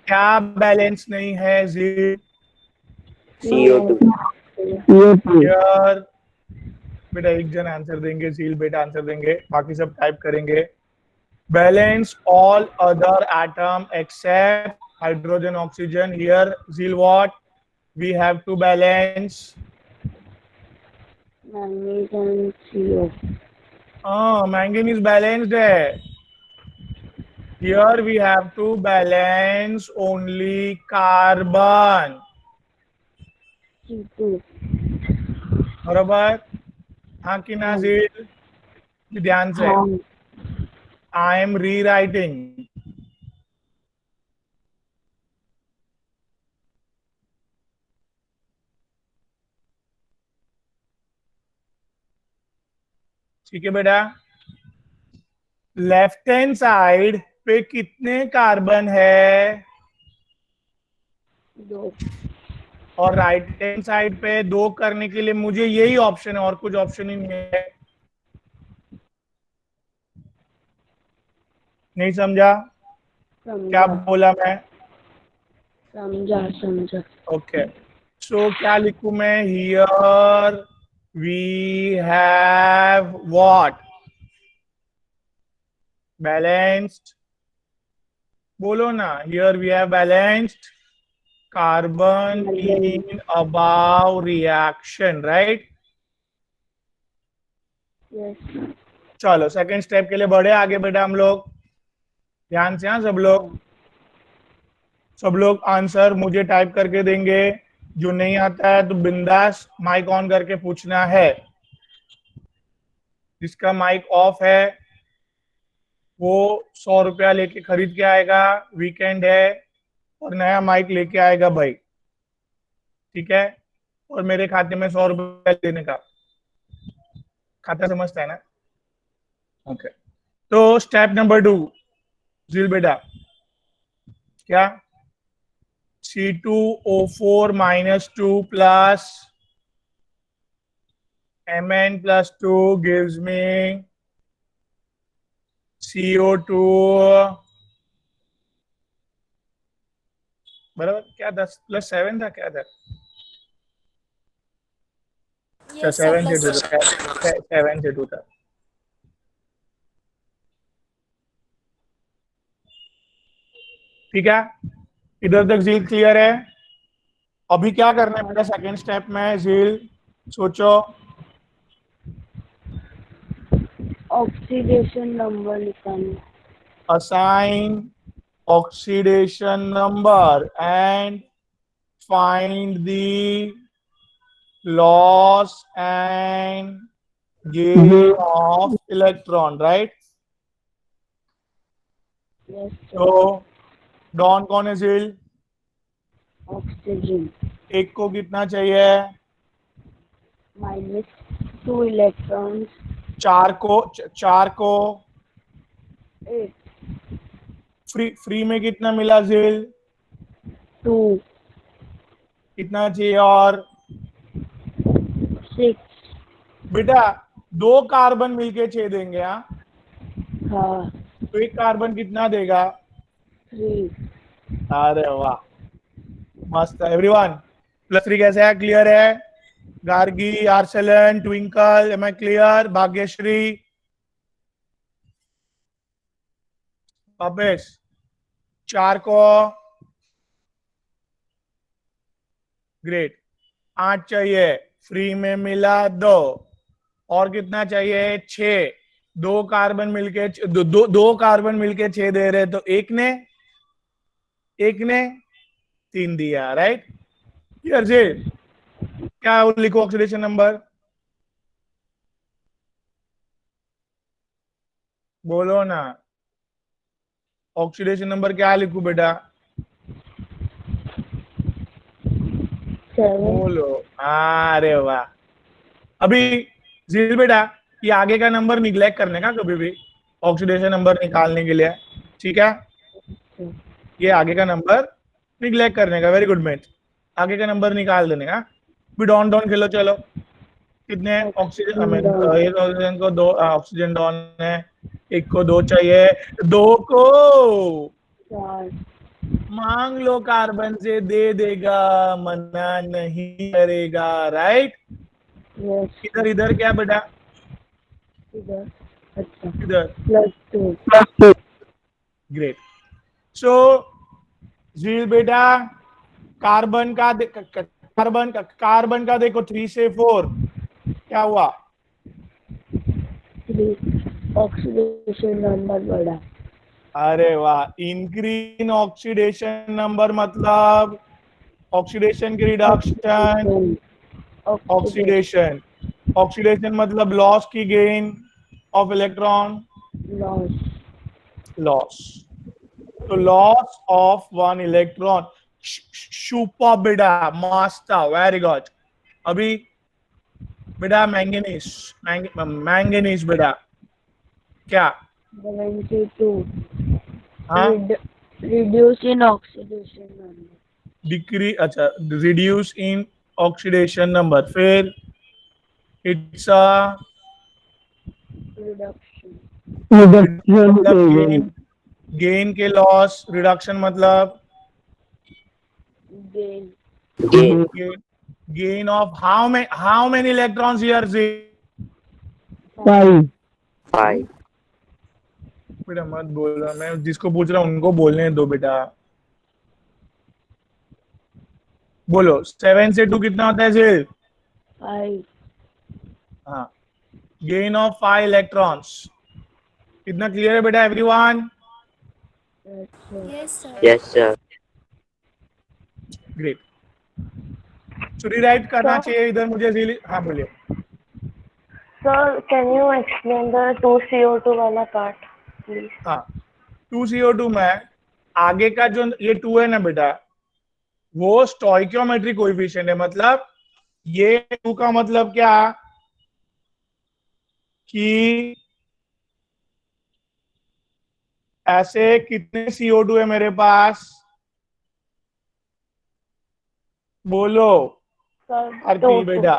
क्या बैलेंस नहीं है झील? CO2 यार बेटा एक जन आंसर देंगे, झील बेटा आंसर देंगे, बाकी सब टाइप करेंगे। Balance all other atom except hydrogen oxygen. Here Zeel, what we have to balance? Manganese and CO. Manganese balanced है। Here we have to balance only carbon. C2. बराबर? हाँ कि ना झील? ध्यान से। I am rewriting. ठीक है बेटा? लेफ्ट हैंड साइड पे कितने कार्बन है? 2. और राइट हैंड साइड पे 2 करने के लिए मुझे यही ऑप्शन है और कुछ ऑप्शन ही नहीं है। नहीं समझा क्या बोला मैं? समझा। ओके, सो क्या लिखूं मैं? Here we have what? Balanced. बोलो ना, here we have balanced carbon in above reaction, right? Yes. चलो सेकंड स्टेप के लिए बढ़े आगे बेटा हम लोग। ध्यान से, हाँ सब लोग आंसर मुझे टाइप करके देंगे। जो नहीं आता है तो बिंदास माइक ऑन करके पूछना है। जिसका माइक ऑफ है वो 100 रुपया लेके खरीद के आएगा, वीकेंड है, और नया माइक लेके आएगा भाई, ठीक है। और मेरे खाते में 100 रुपया देने का, खाता समझता है ना? ओके। तो स्टेप नंबर 2, जिल बेटा, क्या? C2O4 -2 plus Mn+2 gives me CO2, बराबर क्या 10 + 7 था, क्या था? अच्छा, 7 से 2 था, 7 से 2 था। ठीक है, इधर तक झील क्लियर है? अभी क्या करना है बेटा सेकंड स्टेप में? झील सोचो। ऑक्सीडेशन नंबर निकालना। Assign oxidation number and find the loss and gain of electron, right? Yes sir. तो डॉन कौन है झील? ऑक्सीजन एक को कितना चाहिए? -2 इलेक्ट्रॉन्स। चार को 8 फ्री में कितना मिला झील? 2 कितना चाहिए? और 6। बेटा 2 कार्बन मिलके 6 देंगे। हाँ, हाँ तो एक कार्बन कितना देगा? 3। अरे वाह, मस्त है। एवरीवन +3 कैसे है? क्लियर है? Gargi, Arsalan, Twinkle, am I clear? Bhagyashree, वापस 4 को ग्रेट, 8 चाहिए, फ्री में मिला 2, और कितना चाहिए? 6। 2 कार्बन मिलके दो कार्बन मिलके 6 दे रहे, तो एक ने 3 दिया, राइट? क्लियर जी? क्या लिखो ऑक्सीडेशन नंबर? बोलो ना, ऑक्सीडेशन नंबर क्या लिखूं बेटा? 7। बोलो। अरे वाह। अभी जील बेटा, ये आगे का नंबर निग्लेक्ट करने का कभी भी, ऑक्सीडेशन नंबर निकालने के लिए, ठीक है? ये आगे का नंबर निग्लेक्ट करने का, वेरी गुड मैथ। आगे का नंबर निकाल देने का। भी डॉन डॉन खेलो, चलो। कितने ऑक्सीजन, एक ऑक्सीजन को 2 ऑक्सीजन डॉन है, एक को 2 चाहिए, 2 को 4 मांग लो, कार्बन से दे देगा, मना नहीं करेगा, राइट? यस। इधर इधर क्या बेटा? इधर अच्छा इधर +2। ग्रेट। सो झील बेटा, कार्बन का कार्बन का देखो 3 से 4 क्या हुआ? 3 ऑक्सीडेशन नंबर बढ़ा। अरे वाह, इंक्रीज इन ऑक्सीडेशन नंबर मतलब ऑक्सीडेशन की रिडक्शन, ऑक्सीडेशन। ऑक्सीडेशन मतलब लॉस की गेन ऑफ इलेक्ट्रॉन, लॉस। तो लॉस ऑफ 1 इलेक्ट्रॉन। सुपर बेटा, मास्टर, वेरी गुड। अभी बेटा मैंगनीज बेटा क्या? 72 हाँ, रिड्यूस इन ऑक्सीडेशन नंबर। अच्छा, रिड्यूस इन ऑक्सीडेशन नंबर, फिर इट्स अ रिडक्शन मतलब गेन के लॉस, रिडक्शन मतलब gain gain of how many electrons here? 5 बेटा मत बोलो, मैं जिसको पूछ रहा हूँ उनको बोलने दो बेटा। बोलो 7 से 2 कितना होता है सिर्फ? 5। हाँ, गेन ऑफ 5 इलेक्ट्रॉन्स। कितना क्लियर है बेटा everyone? Yes sir. Yes sir great. So rewrite करना Sir? चाहिए इधर मुझे झील। हाँ बोलिए। Sir, can you explain the 2CO2 वाला part, please? हाँ 2CO2 में आगे का जो ये 2 है ना बेटा, वो स्टोइकियोमेट्रिक कोएफिशिएंट है। मतलब ये 2 का मतलब क्या कि ऐसे कितने CO2 है मेरे पास, बोलो Sir, आरती 2. बेटा,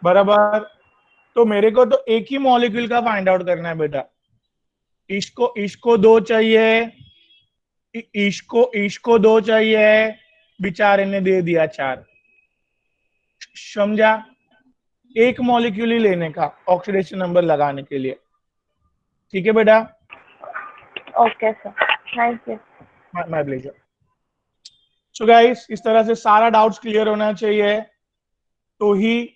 बराबर। तो मेरे को तो एक ही मॉलिक्यूल का फाइंड आउट करना है बेटा। इसको 2 चाहिए, इसको 2 चाहिए, बेचारे ने दे दिया 4। समझा? एक मॉलिक्यूल ही लेने का ऑक्सीडेशन नंबर लगाने के लिए। ठीक है बेटा? Okay, sir. Thank you. My pleasure. So guys, इस तरह से सारा डाउट्स क्लियर होना चाहिए, तो ही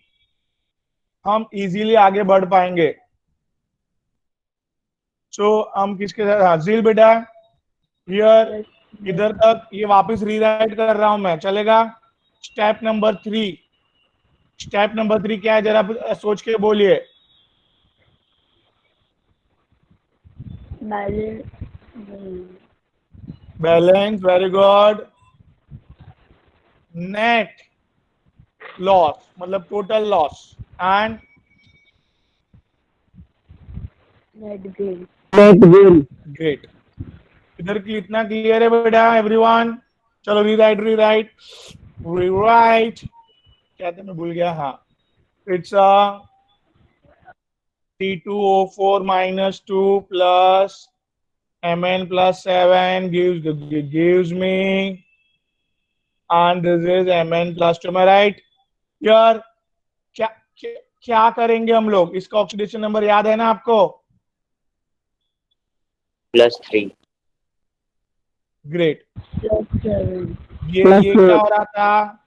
हम इजीली आगे बढ़ पाएंगे। सो हम किसके साथ, हाजिल बेटा हियर, Yes. इधर तक ये वापस रीराइट कर रहा हूं मैं, चलेगा? स्टेप नंबर 3, स्टेप नंबर 3 क्या है जरा सोच के बोलिए। Balance, very good. Net loss मतलब total loss, and Net gain. Net gain. Great. इधर की इतना क्लियर है बेटा एवरीवन? चलो रीराइट रीराइट रीराइट, क्या था मैं भूल गया। हाँ, it's T2O4 minus 2 plus Mn plus 7 gives me, and this is Mn plus 2, am I right? यार क्या क्या क्या करेंगे हम लोग? इसका ऑक्सीडेशन नंबर याद है ना आपको? +3. ग्रेट। Plus 7. ये क्या हो रहा था?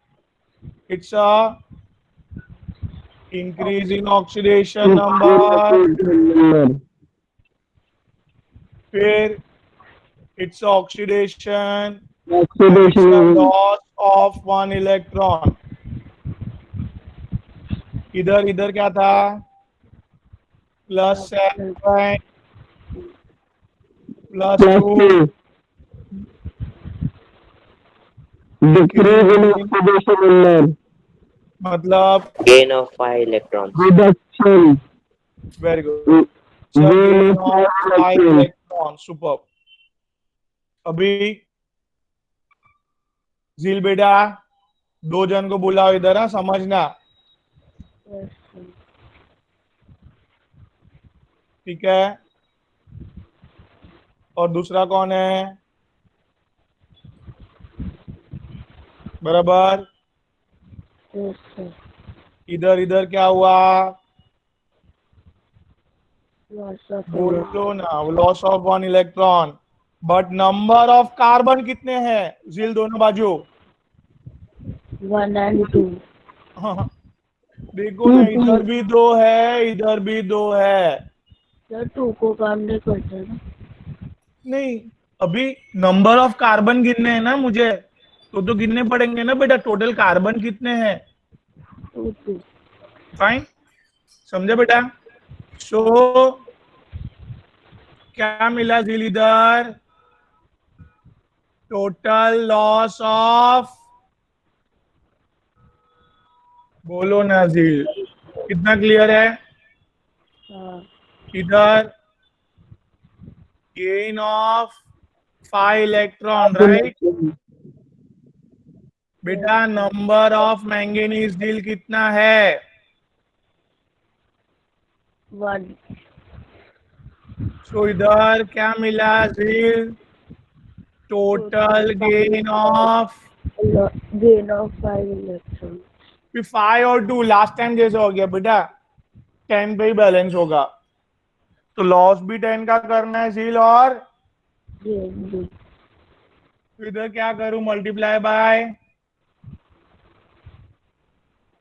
It's a increase in oxidation number, फिर it's oxidation, loss of 1 electron. इधर क्या था? +7 +2 Decrease in oxidation number. मतलब Gain of 5 electrons. Reduction. Very good, Gain of 5 electrons. Electron, super. अभी झील बेटा 2 जन को बुलाओ इधर, हाँ समझना, Yes, sir. ठीक है? और दूसरा कौन है? बराबर। Yes, sir. इधर क्या हुआ? Loss of बोलो ना, loss of 1 electron. But number of carbon कितने हैं झील दोनों बाजू? 1 and 2. देखो ना, इधर भी 2 है, इधर भी 2 है। सर 2 को काम नहीं करता ना? नहीं, अभी नंबर ऑफ कार्बन गिनने हैं ना मुझे, तो गिनने पड़ेंगे ना बेटा, टोटल कार्बन कितने हैं। 2. फाइन, समझे बेटा? सो क्या मिला झील इधर? टोटल लॉस ऑफ, बोलो ना झील, कितना क्लियर है? हाँ. इधर गेन ऑफ 5 इलेक्ट्रॉन, राइट बेटा? नंबर ऑफ मैंगनीज झील कितना है? 1. सो इधर क्या मिला झील? Total gain of, Gain of 5 electrons. 5 और 2 लास्ट टाइम जैसे हो गया बेटा, 10 पे ही बैलेंस होगा, तो लॉस भी 10 का करना है झील, और Gain भी. इधर क्या करूं? Multiply by,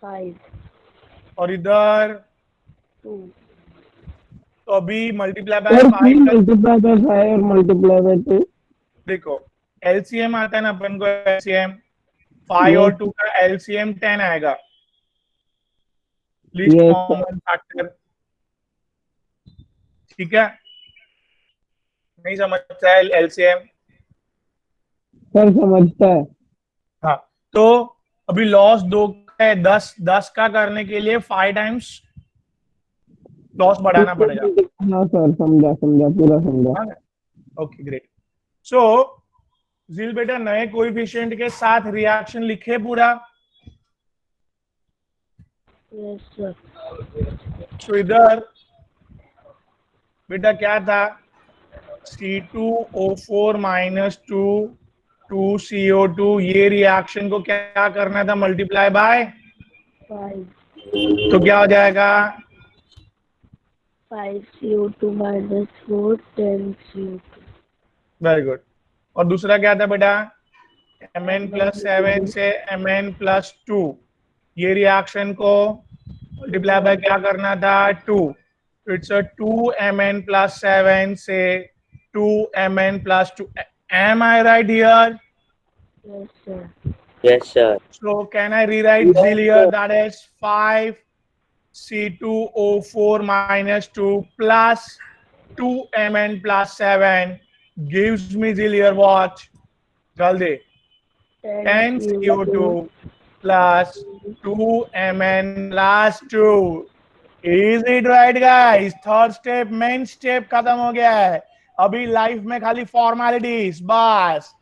5. और इधर 2. तो अभी मल्टीप्लाई बाय 5 Multiply by 5 और multiply by 2. देखो एलसीएम आता है ना अपन को, एलसीएम 5 और Yes. 2 का एलसीएम 10 आएगा, लीस्ट Yes, कॉमन फैक्टर। ठीक है, नहीं समझता है एलसीएम? सर समझता है। हाँ, तो अभी लॉस 2 का है, 10 10 का करने के लिए 5 टाइम्स लॉस बढ़ाना पड़ेगा। हाँ सर, समझा समझा, पूरा समझा। हाँ, ओके ग्रेट। सो जिल बेटा, नए कोएफिशिएंट के साथ रिएक्शन लिखे पूरा। Yes, sir. सो इधर बेटा क्या था, C2O4 माइनस 2 2CO2, ये रिएक्शन को क्या करना था, मल्टीप्लाई बाय, 5 तो क्या हो जाएगा, 5 CO2 minus 4 10 CO2. Very good. और दूसरा क्या था बेटा, Mn+7 से Mn+2, ये रिएक्शन को मल्टीप्लाई बाय क्या करना था, 2, इट्स अ 2Mn+7 से 2Mn+2। Am I right here? Yes, sir. Yes, sir. So can I rewrite ZIL here? That is 5 C2O4 minus 2 plus 2Mn+7 gives me ZIL here what? Jaldi. 10 CO2 plus 2Mn+2. Is it right guys? Third step, main step खत्म हो गया है। अभी life में खाली formalities बस।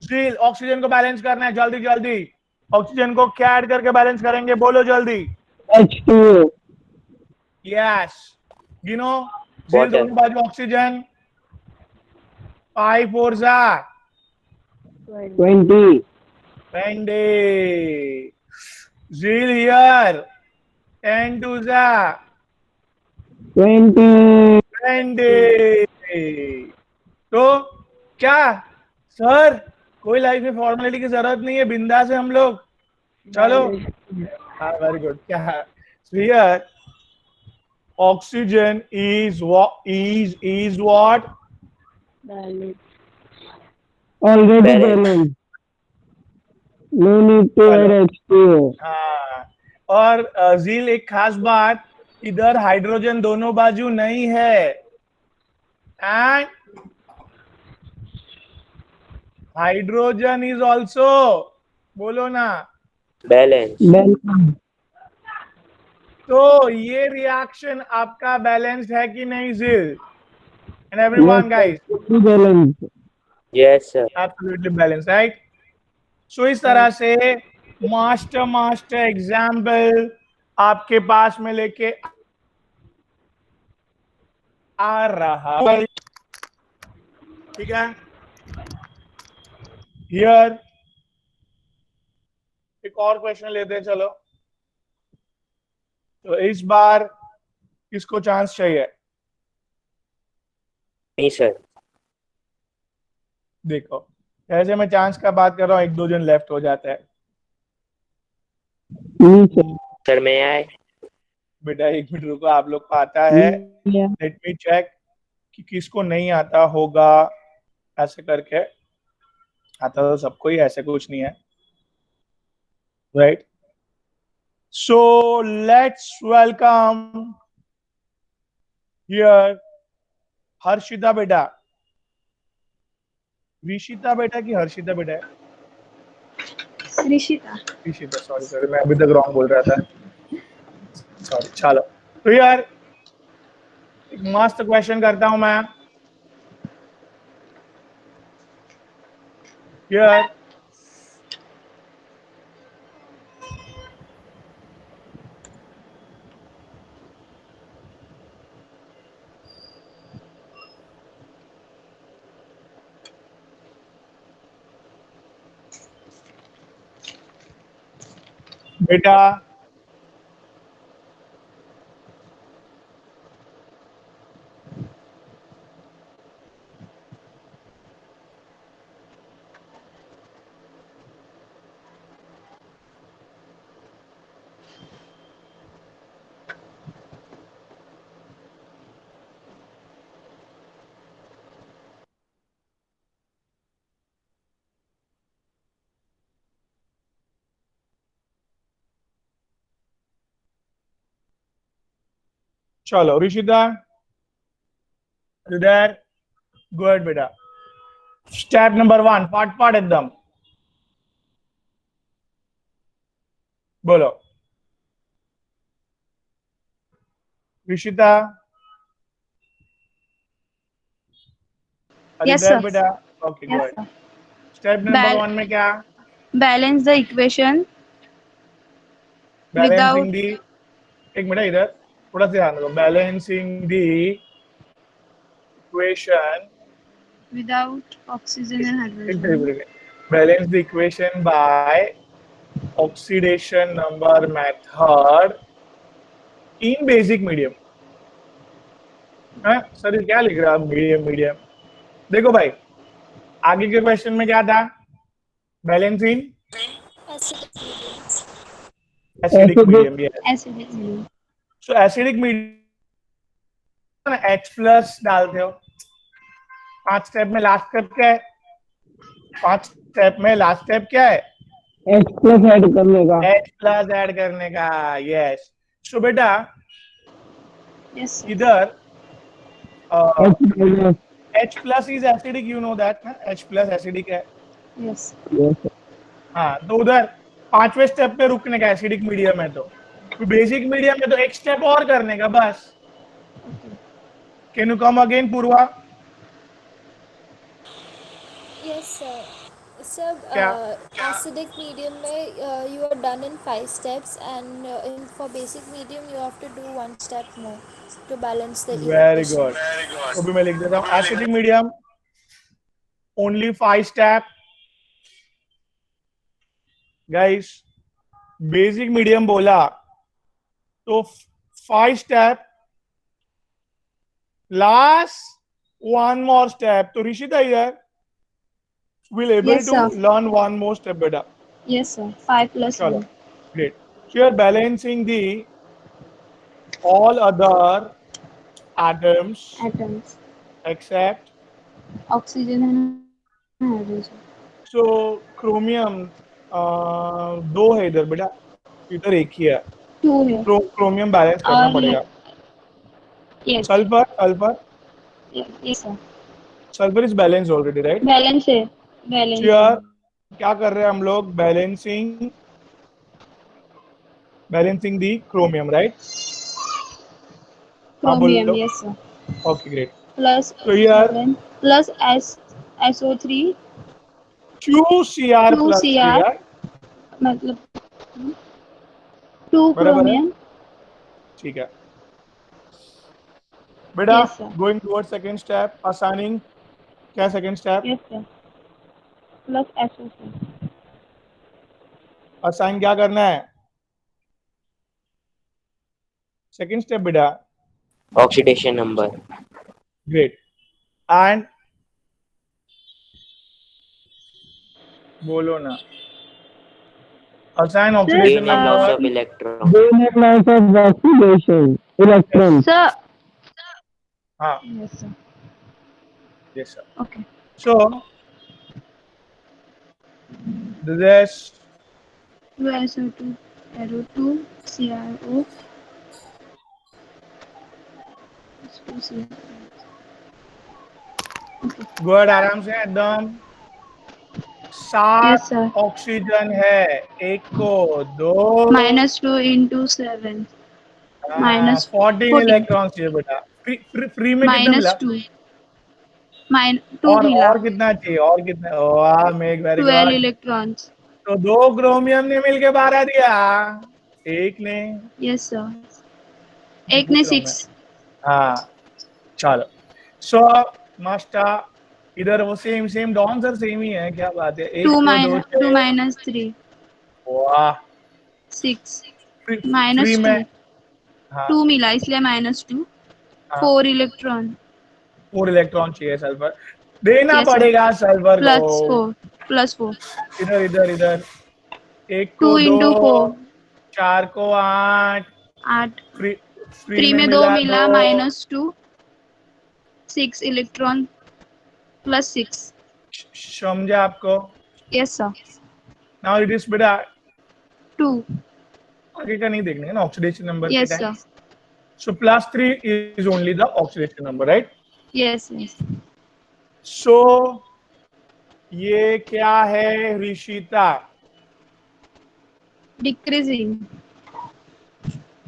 ZIL oxygen को balance करना है, जल्दी जल्दी। ऑक्सीजन को क्या ऐड करके बैलेंस करेंगे, बोलो जल्दी। H2O. यस, गिनो। ZIL Water. दोनों बाजू ऑक्सीजन, 5 4 जा 20. 20। ZIL here, 10 2 जा 20. 20। तो क्या सर, कोई लाइफ में फॉर्मेलिटी की जरूरत नहीं है, बिंदास है हम लोग, चलो। हाँ, वेरी गुड। क्या here oxygen is what, Balance. Already Balance. balanced. No need to add H2O. हाँ। और ZIL एक खास बात, इधर हाइड्रोजन दोनों बाजू नहीं है, एंड हाइड्रोजन इज ऑल्सो, बोलो ना। Balance. Balanced. तो ये रिएक्शन आपका बैलेंस्ड है कि नहीं ZIL? And everyone guys, Totally balanced. Yes, sir. Absolutely balance, right. So इस तरह से मास्टर एग्जाम्पल आपके पास में लेके आ रहा है, ठीक है। हियर एक और क्वेश्चन लेते हैं, चलो। तो इस बार किसको चांस चाहिए, Me, sir. देखो जैसे मैं चांस का बात कर रहा हूँ, एक दो जन लेफ्ट हो जाता है। Me, sir. Sir, may I? बेटा एक मिनट रुको, आप लोग को आता है, Yeah. लेट मी चेक कि किसको नहीं आता होगा, ऐसे करके। आता तो सबको ही, ऐसे कुछ नहीं है, right. So let's welcome here Harshita बेटा। विशिता बेटा की हर्षिता बेटा है? ऋषिता। विशिता, सॉरी सॉरी, मैं अभी तक रॉन्ग बोल रहा था, सॉरी। चलो, तो यार एक मस्त क्वेश्चन करता हूं मैं यार। बेटा चलो ऋषिता, there, go ahead बेटा. Step number 1, पार्ट एकदम बोलो. Rishita, Yes, there sir. बेटा. Okay, go Yes, ahead. sir. Step number 1 में क्या? Balance the equation Balancing without the, एक मिनट इधर थोड़ा सा ध्यान दो. Balancing the equation. oxygen and hydrogen. Balance the equation by oxidation number method in basic medium. Sir ये क्या लिख रहा है मीडियम? देखो भाई, आगे के क्वेश्चन में क्या था? Balancing acidic medium. Acidic medium. So acidic medium H plus डालते हो. 5 स्टेप में लास्ट स्टेप क्या है? 5 स्टेप में लास्ट स्टेप क्या है? H plus ऐड करने का. H प्लस ऐड करने का. यस. सो बेटा Yes, sir. इधर H minus. H plus is acidic, you know that ना? H plus acidic है. Yes. Yes, sir. हाँ, तो उधर 5वें स्टेप पे रुकने का. एसिडिक मीडियम है तो बेसिक मीडियम में तो एक स्टेप और करने का बस. Can you come again Purva? Yes, sir. Sir, क्या? acidic medium में you are done in 5 steps, and for basic medium you have to do 1 step more to balance the very equation. Good. तो भी मैं लिख देता हूँ acidic medium only 5 step. Guys basic medium बोला तो 5 स्टेप लास्ट 1 more step. तो ऋषिता इधर will able Yes, to sir. learn 1 more step बेटा. Yes, sir. 5 plus चलो 1. great. So you are balancing the all other atoms Atoms. except Oxygen and hydrogen. so chromium. 2 है इधर बेटा, इधर एक ही है. 2 है. क्रोमियम बैलेंस करना और पड़ेगा. yes. Sulphur Yes, sir. Sulphur is balance already right. Balance है. Balance. यार क्या कर रहे हैं हम लोग? बैलेंसिंग दी क्रोमियम राइट. हाँ Chromium. बोलो. Yes, sir. Okay great. Plus So here 7 plus SO3 QCr 2 plus Cr Cr मतलब 2 बराबर है. chromium. ठीक है बेटा. Yes, sir. Going toward second step assigning. क्या second step? Yes, sir. Plus SO4. Assign क्या करना है? सेकंड स्टेप बेटा. Oxidation number. ग्रेट. एंड बोलो ना. Assign oxidation Gain and loss of number. electron. Gain and loss of oxidation. Electrons. Sir. हाँ Yes, sir. yes sir. Okay. So this 2 SO2 arrow 2 CRO 2 CRO. Okay. Good. आराम से एकदम. 7 Yes, sir. Oxygen है. एक को 2 -2 into 7. minus 14 14. Electrons चाहिए बेटा. Free में कितना मिला? -2. -2 मिला. और कितना चाहिए? और कितना? वाह मेघ वेरी 12 गुड. electrons. तो 2 क्रोमियम ने मिलके 12 दिया. एक ने Yes, sir. एक ने 6. हाँ चलो. सो मास्टर इधर वो सेम डॉन सर सेम ही है. क्या बात है? 2 minus 3. वाह 6 फ्री minus में. 2. हाँ 2 मिला इसलिए -2. हाँ. 4 electron. 4 इलेक्ट्रॉन चाहिए. सल्फर देना Yes, sir. पड़ेगा सल्फर Plus को. 4. Plus 4. इधर एक 2 को 2 into 4. 4 को 8. 8. फ्री 3 में 2 मिला -2. 6 electron. Plus 6. समझा आपको? Yes, sir. Now it is बेटा 2. आगे का नहीं देखने का ना ऑक्सीडेशन नंबर के Yes, time. sir. So +3 is only the oxidation number, right? Yes, yes. So ये क्या है Rishita? Decreasing.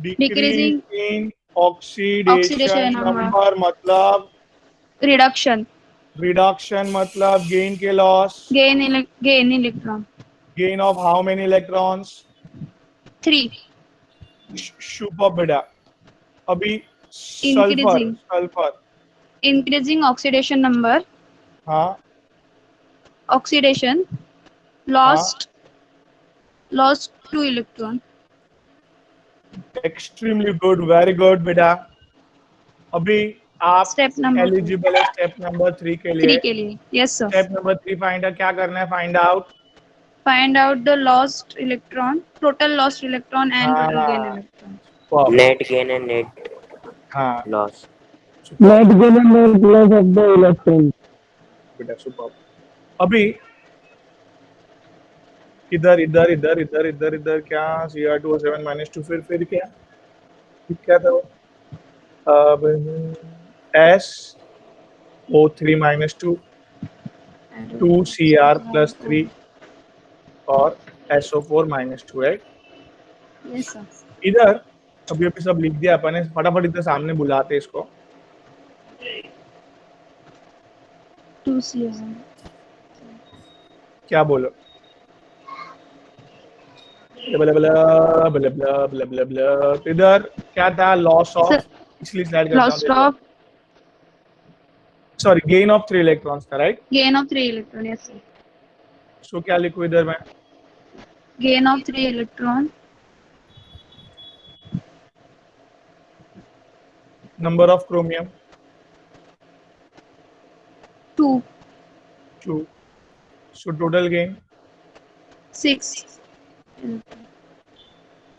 Decrease in oxidation number मतलब Reduction. reduction मतलब gain के loss. Gain electron. Gain of how many electrons? 3. Super बेटा. अभी sulphur Increasing oxidation number. हाँ Oxidation. Lost 2 electron. extremely good, very good बेटा. अभी आप Step number एलिजिबल है स्टेप नंबर 3 के लिए. 3 के लिए. Yes, sir. Step number 3 find क्या करना है? Find out Find out the lost electron, total lost electron and total gain electron. Net gain and net हाँ loss. Net gain and net loss of the electron. बेटा super. अभी इधर क्या Cr2O7 -2 फिर क्या था वो? अब SO3 -2 2Cr + 3 और SO4 -2, right? Yes, sir. इधर अभी सब लिख दिया अपन ने. फटाफट इधर सामने बुलाते इसको. 2Cr. क्या बोलो? इधर क्या था? लॉस ऑफ पिछली स्लाइड करता Loss of sorry gain of 3 electrons था, right? gain of 3 electron. Yes, sir. So क्या लिखूं इधर मैं? Gain of 3 electron. Number of chromium 2. 2. So total gain 6.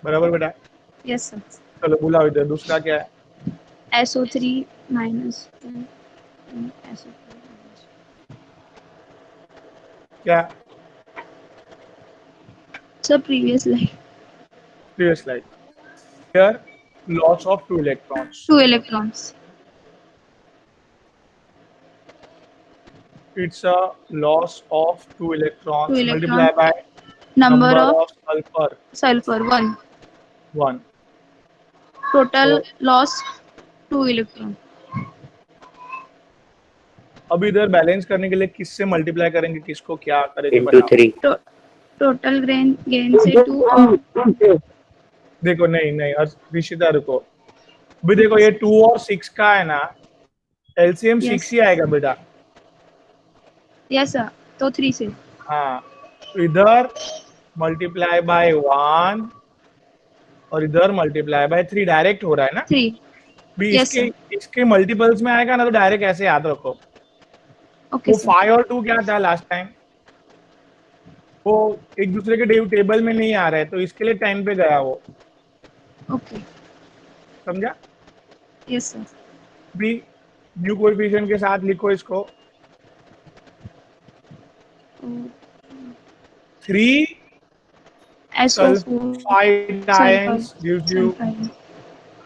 बराबर बेटा. Yes, sir. चलो बुलाओ इधर. दूसरा क्या है? SO3 -10 SO3. क्या? So previous line. Previous slide. Here loss of 2 electrons. 2 electrons. It's a loss of 2 electrons. 2 electrons. Multiply by Number of sulfur sulfur 1. 1. Total loss 2 electron. अब इधर बैलेंस करने के लिए किससे मल्टीप्लाई करेंगे? किसको क्या करेंगे? Into 3. Total gain से 2 और देखो नहीं और ऋषिता रुको. अभी देखो ये 2 और 6 का है ना, एलसीएम 6 ही आएगा बेटा. Yes sir. तो 3 से. हाँ तो इधर मल्टीप्लाई बाय 1 और इधर मल्टीप्लाई बाय 3 डायरेक्ट हो रहा है ना. 3. भी Yes, इसके मल्टीपल्स में आएगा ना तो डायरेक्ट ऐसे याद रखो. ओके वो 5 और 2 क्या था लास्ट टाइम? वो एक दूसरे के टेबल में नहीं आ रहा है तो इसके लिए 10 पे गया वो. ओके. समझा? Yes sir. भी न्यू कोएफिशिएंट के साथ लिखो इसको. 3 sulfide ions gives you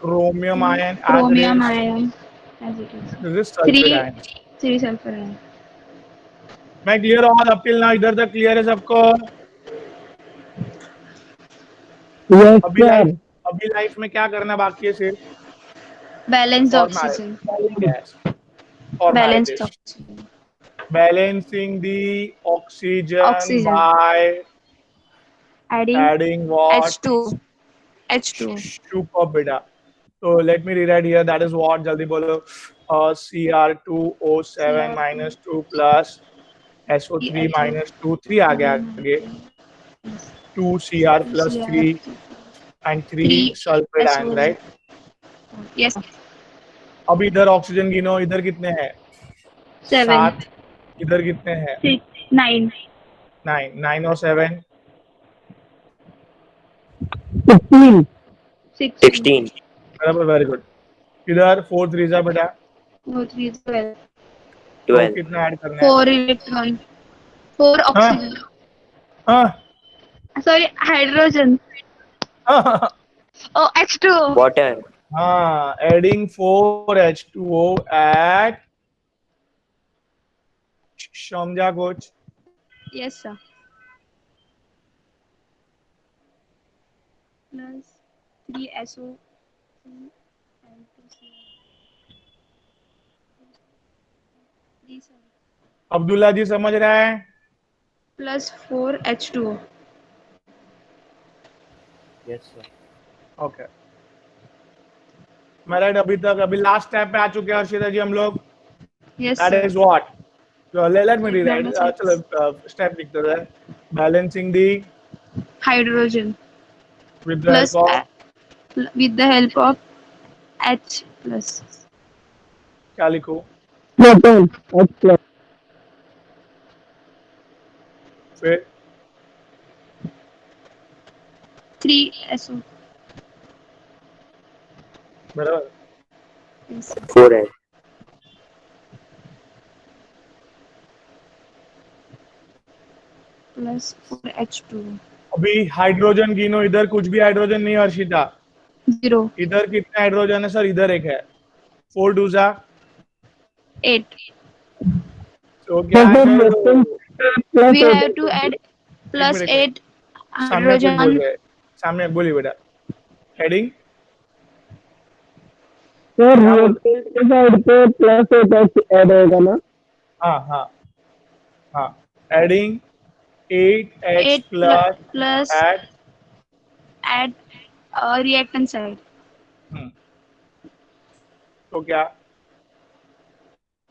chromium ion. Chromium ion as it is. This is sulfide ion. 3 sulfur ion. मैं क्लियर और अप टिल नाउ इधर तक क्लियर है सबको? अभी लाइफ में क्या करना बाकी है? सिर्फ Balanced oxygen. Yes. Or Balanced oxygen. Balancing the oxygen by adding what? H2. Super beta. So let me rewrite here. That is what? Jaldi bolo. Cr2O7 -2 plus SO3 -2. 3 आ गया आगे. 2 Cr plus 3 and 3 sulfide ions, right? Yes. अब इधर oxygen गिनो. इधर कितने हैं? 7. इधर कितने हैं? 6. 9. 9 और 7 16. बराबर. Very good. इधर 4 3 जा बेटा. 4 3 12. 12. कितना ऐड करना है? 4 electron. 4 oxygen. हाँ Sorry, hydrogen. Oh, H2. Water. हाँ, एडिंग 4H2O at समझा कुछ? Yes, sir. Plus 3SO. जी सर. अब्दुल्ला जी समझ रहा है? Plus 4H2O. Yes, sir. Okay, मेरा अभी तक अभी लास्ट स्टेप पे आ चुके हैं हर्षिता जी हम लोग. Yes, That sir. is what? Let me rewrite. Number six. चलो step लिखते हैं. Balancing the Hydrogen. with the Plus help of with the help of H plus. क्या लिखूं? Proton, H plus. फिर 3SO. बराबर. Yes, sir. 4H. Plus 4H2O. अभी hydrogen गिनो, इधर कुछ भी हाइड्रोजन नहीं है हर्षिता. 0. इधर कितने हाइड्रोजन है सर? इधर एक है. 4 2 8. तो क्या है sir? We have to add plus 8 सामने कुछ बोल hydrogen. रहे. सामने बोलिए बेटा. हेडिंग सर रिएक्टेंट के साइड पे प्लस 8H ऐड होगा ना? हाँ हाँ हाँ. Adding 8H 8 plus plus at reactant side. तो क्या?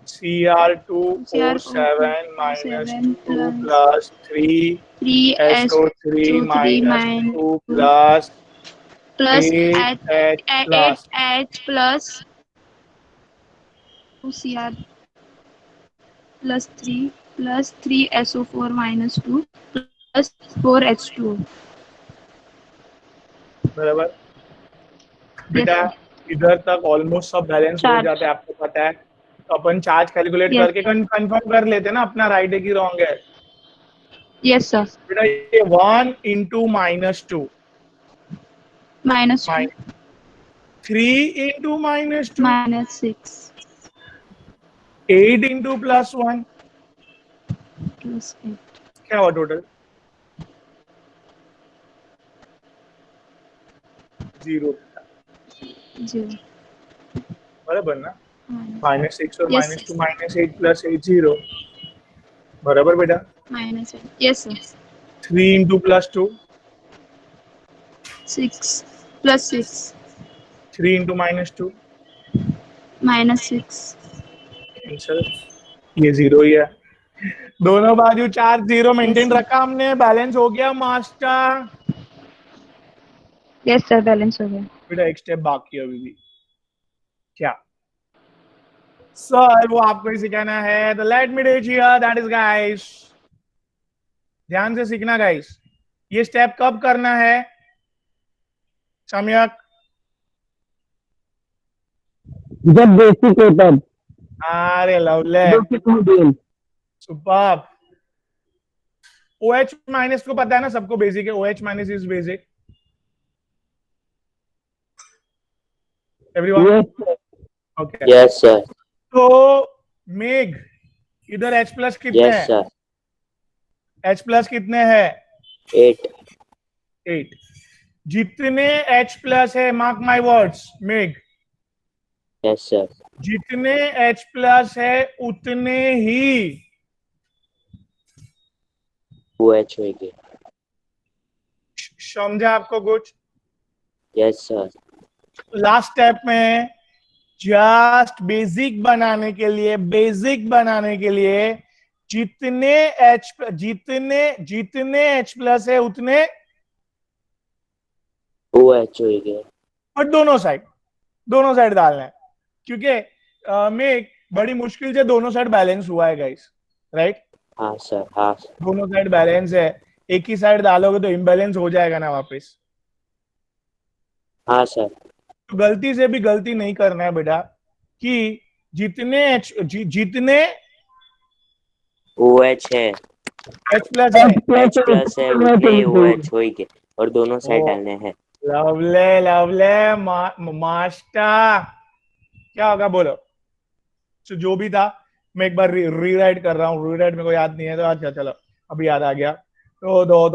Cr2O7 minus 2 plus 3SO3 minus 2 plus plus 8H plus 8H plus 2Cr plus 3 plus 3SO4 minus 2 plus 4H2O. बराबर. बेटा इधर तक ऑलमोस्ट सब बैलेंस हो चार्ज. जाते हैं, आपको पता है. तो अपन चार्ज कैलकुलेट Yes. करके कंफर्म कर लेते हैं ना अपना राइट है कि रॉन्ग है. Yes, sir. बेटा ये 1 into -2 Minus 2 3 into -2 minus 6 8 into +1 plus 8. क्या हुआ टोटल? 0. 0. बराबर ना? Minus -6 और Yes, -2 -8 plus 8 0. बराबर बेटा. minus 8. Yes, sir. 3 into +2 6 plus 6 3 into -2 minus 6. Answer ये 0 ही है. दोनों बाजू चार्ज 0 मेंटेन Yes, sir. रखा हमने. बैलेंस हो गया मास्टर. Yes, sir. Balance हो गया. बेटा एक स्टेप बाकी है अभी भी. क्या सर? वो आपको ही सिखाना है. तो let me teach here. That is guys, ध्यान से सीखना गाइस. ये स्टेप कब करना है सम्यक? जब बेसिक है तब. अरे लवले, सुपर. OH माइनस को पता है ना सबको, बेसिक है. OH minus is basic. Everyone okay? Yes, sir. तो मेघ इधर H प्लस कितने Yes, हैं? sir. H प्लस कितने हैं? 8. 8. जितने H प्लस है, मार्क माय वर्ड्स मेघ, Yes, sir. जितने H प्लस है उतने ही 2H होगी. समझा आपको कुछ? Yes, sir. लास्ट स्टेप में जस्ट बेसिक बनाने के लिए जितने H प्लस है उतने 2H होगी. और दोनों साइड डालना है, क्योंकि में बड़ी मुश्किल से दोनों साइड बैलेंस हुआ है गाइस. राइट? हाँ सर, हाँ सर. दोनों साइड बैलेंस है. एक ही साइड डालोगे तो इम्बैलेंस हो जाएगा ना वापस. हाँ सर. तो गलती से भी गलती नहीं करना है बेटा कि जितने OH है, H प्लस H प्लस है उतने OH होगी और दोनों साइड डालने हैं. लवले लवले मास्टर क्या होगा बोलो। तो जो भी था मैं एक बार रीराइट कर रहा हूँ, रीराइट मेरे को याद नहीं है तो अच्छा चलो अभी याद आ गया। तो दो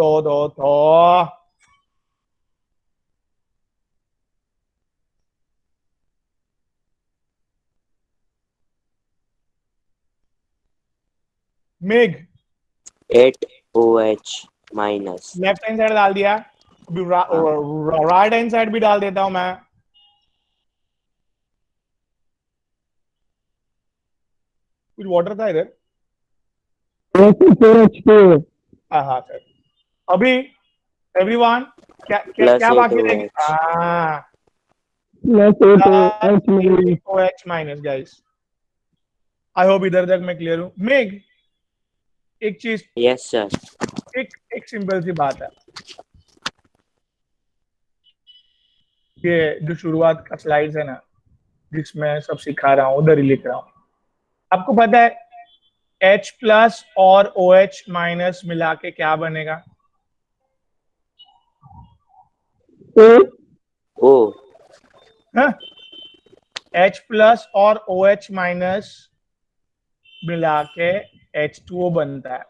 मेघ 8OH minus. Left hand side डाल दिया, अभी राइट हैंड साइड भी डाल देता हूं मैं। कुछ वाटर था इधर। हाँ सर। अभी एवरीवन क्या क्या प्लस क्या बाकी रहेंगे? 8OH। OH minus guys. I hope इधर तक मैं क्लियर हूं। मेघ एक चीज, यस सर। एक सिंपल सी बात है, ये जो शुरुआत का स्लाइड्स है ना जिसमें सब सिखा रहा हूँ उधर ही लिख रहा हूँ। आपको पता है H प्लस और OH माइनस मिला के क्या बनेगा? ओ। हाँ? H प्लस और OH माइनस मिला के H2O बनता है।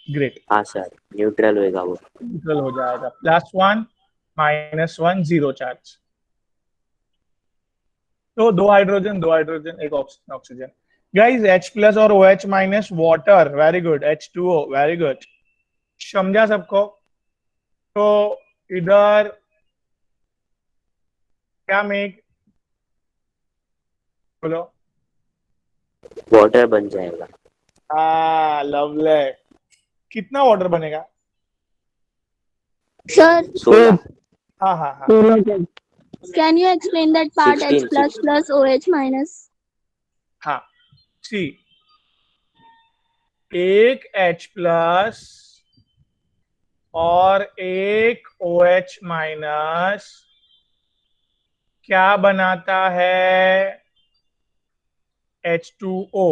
ग्रेट। हाँ सर, न्यूट्रल होएगा वो। न्यूट्रल हो जाएगा। +1 -1 जीरो चार्ज। तो दो हाइड्रोजन एक ऑक्सीजन। गाइस H प्लस और OH minus water, very good. H2O, very good. समझा सबको? तो इधर क्या मेक बोलो। वाटर बन जाएगा। लवली। कितना वाटर बनेगा? Sir, 16। हाँ can you explain that part H 16 plus 16। plus OH minus? हाँ। सी एक H प्लस और एक OH माइनस क्या बनाता है? H2O।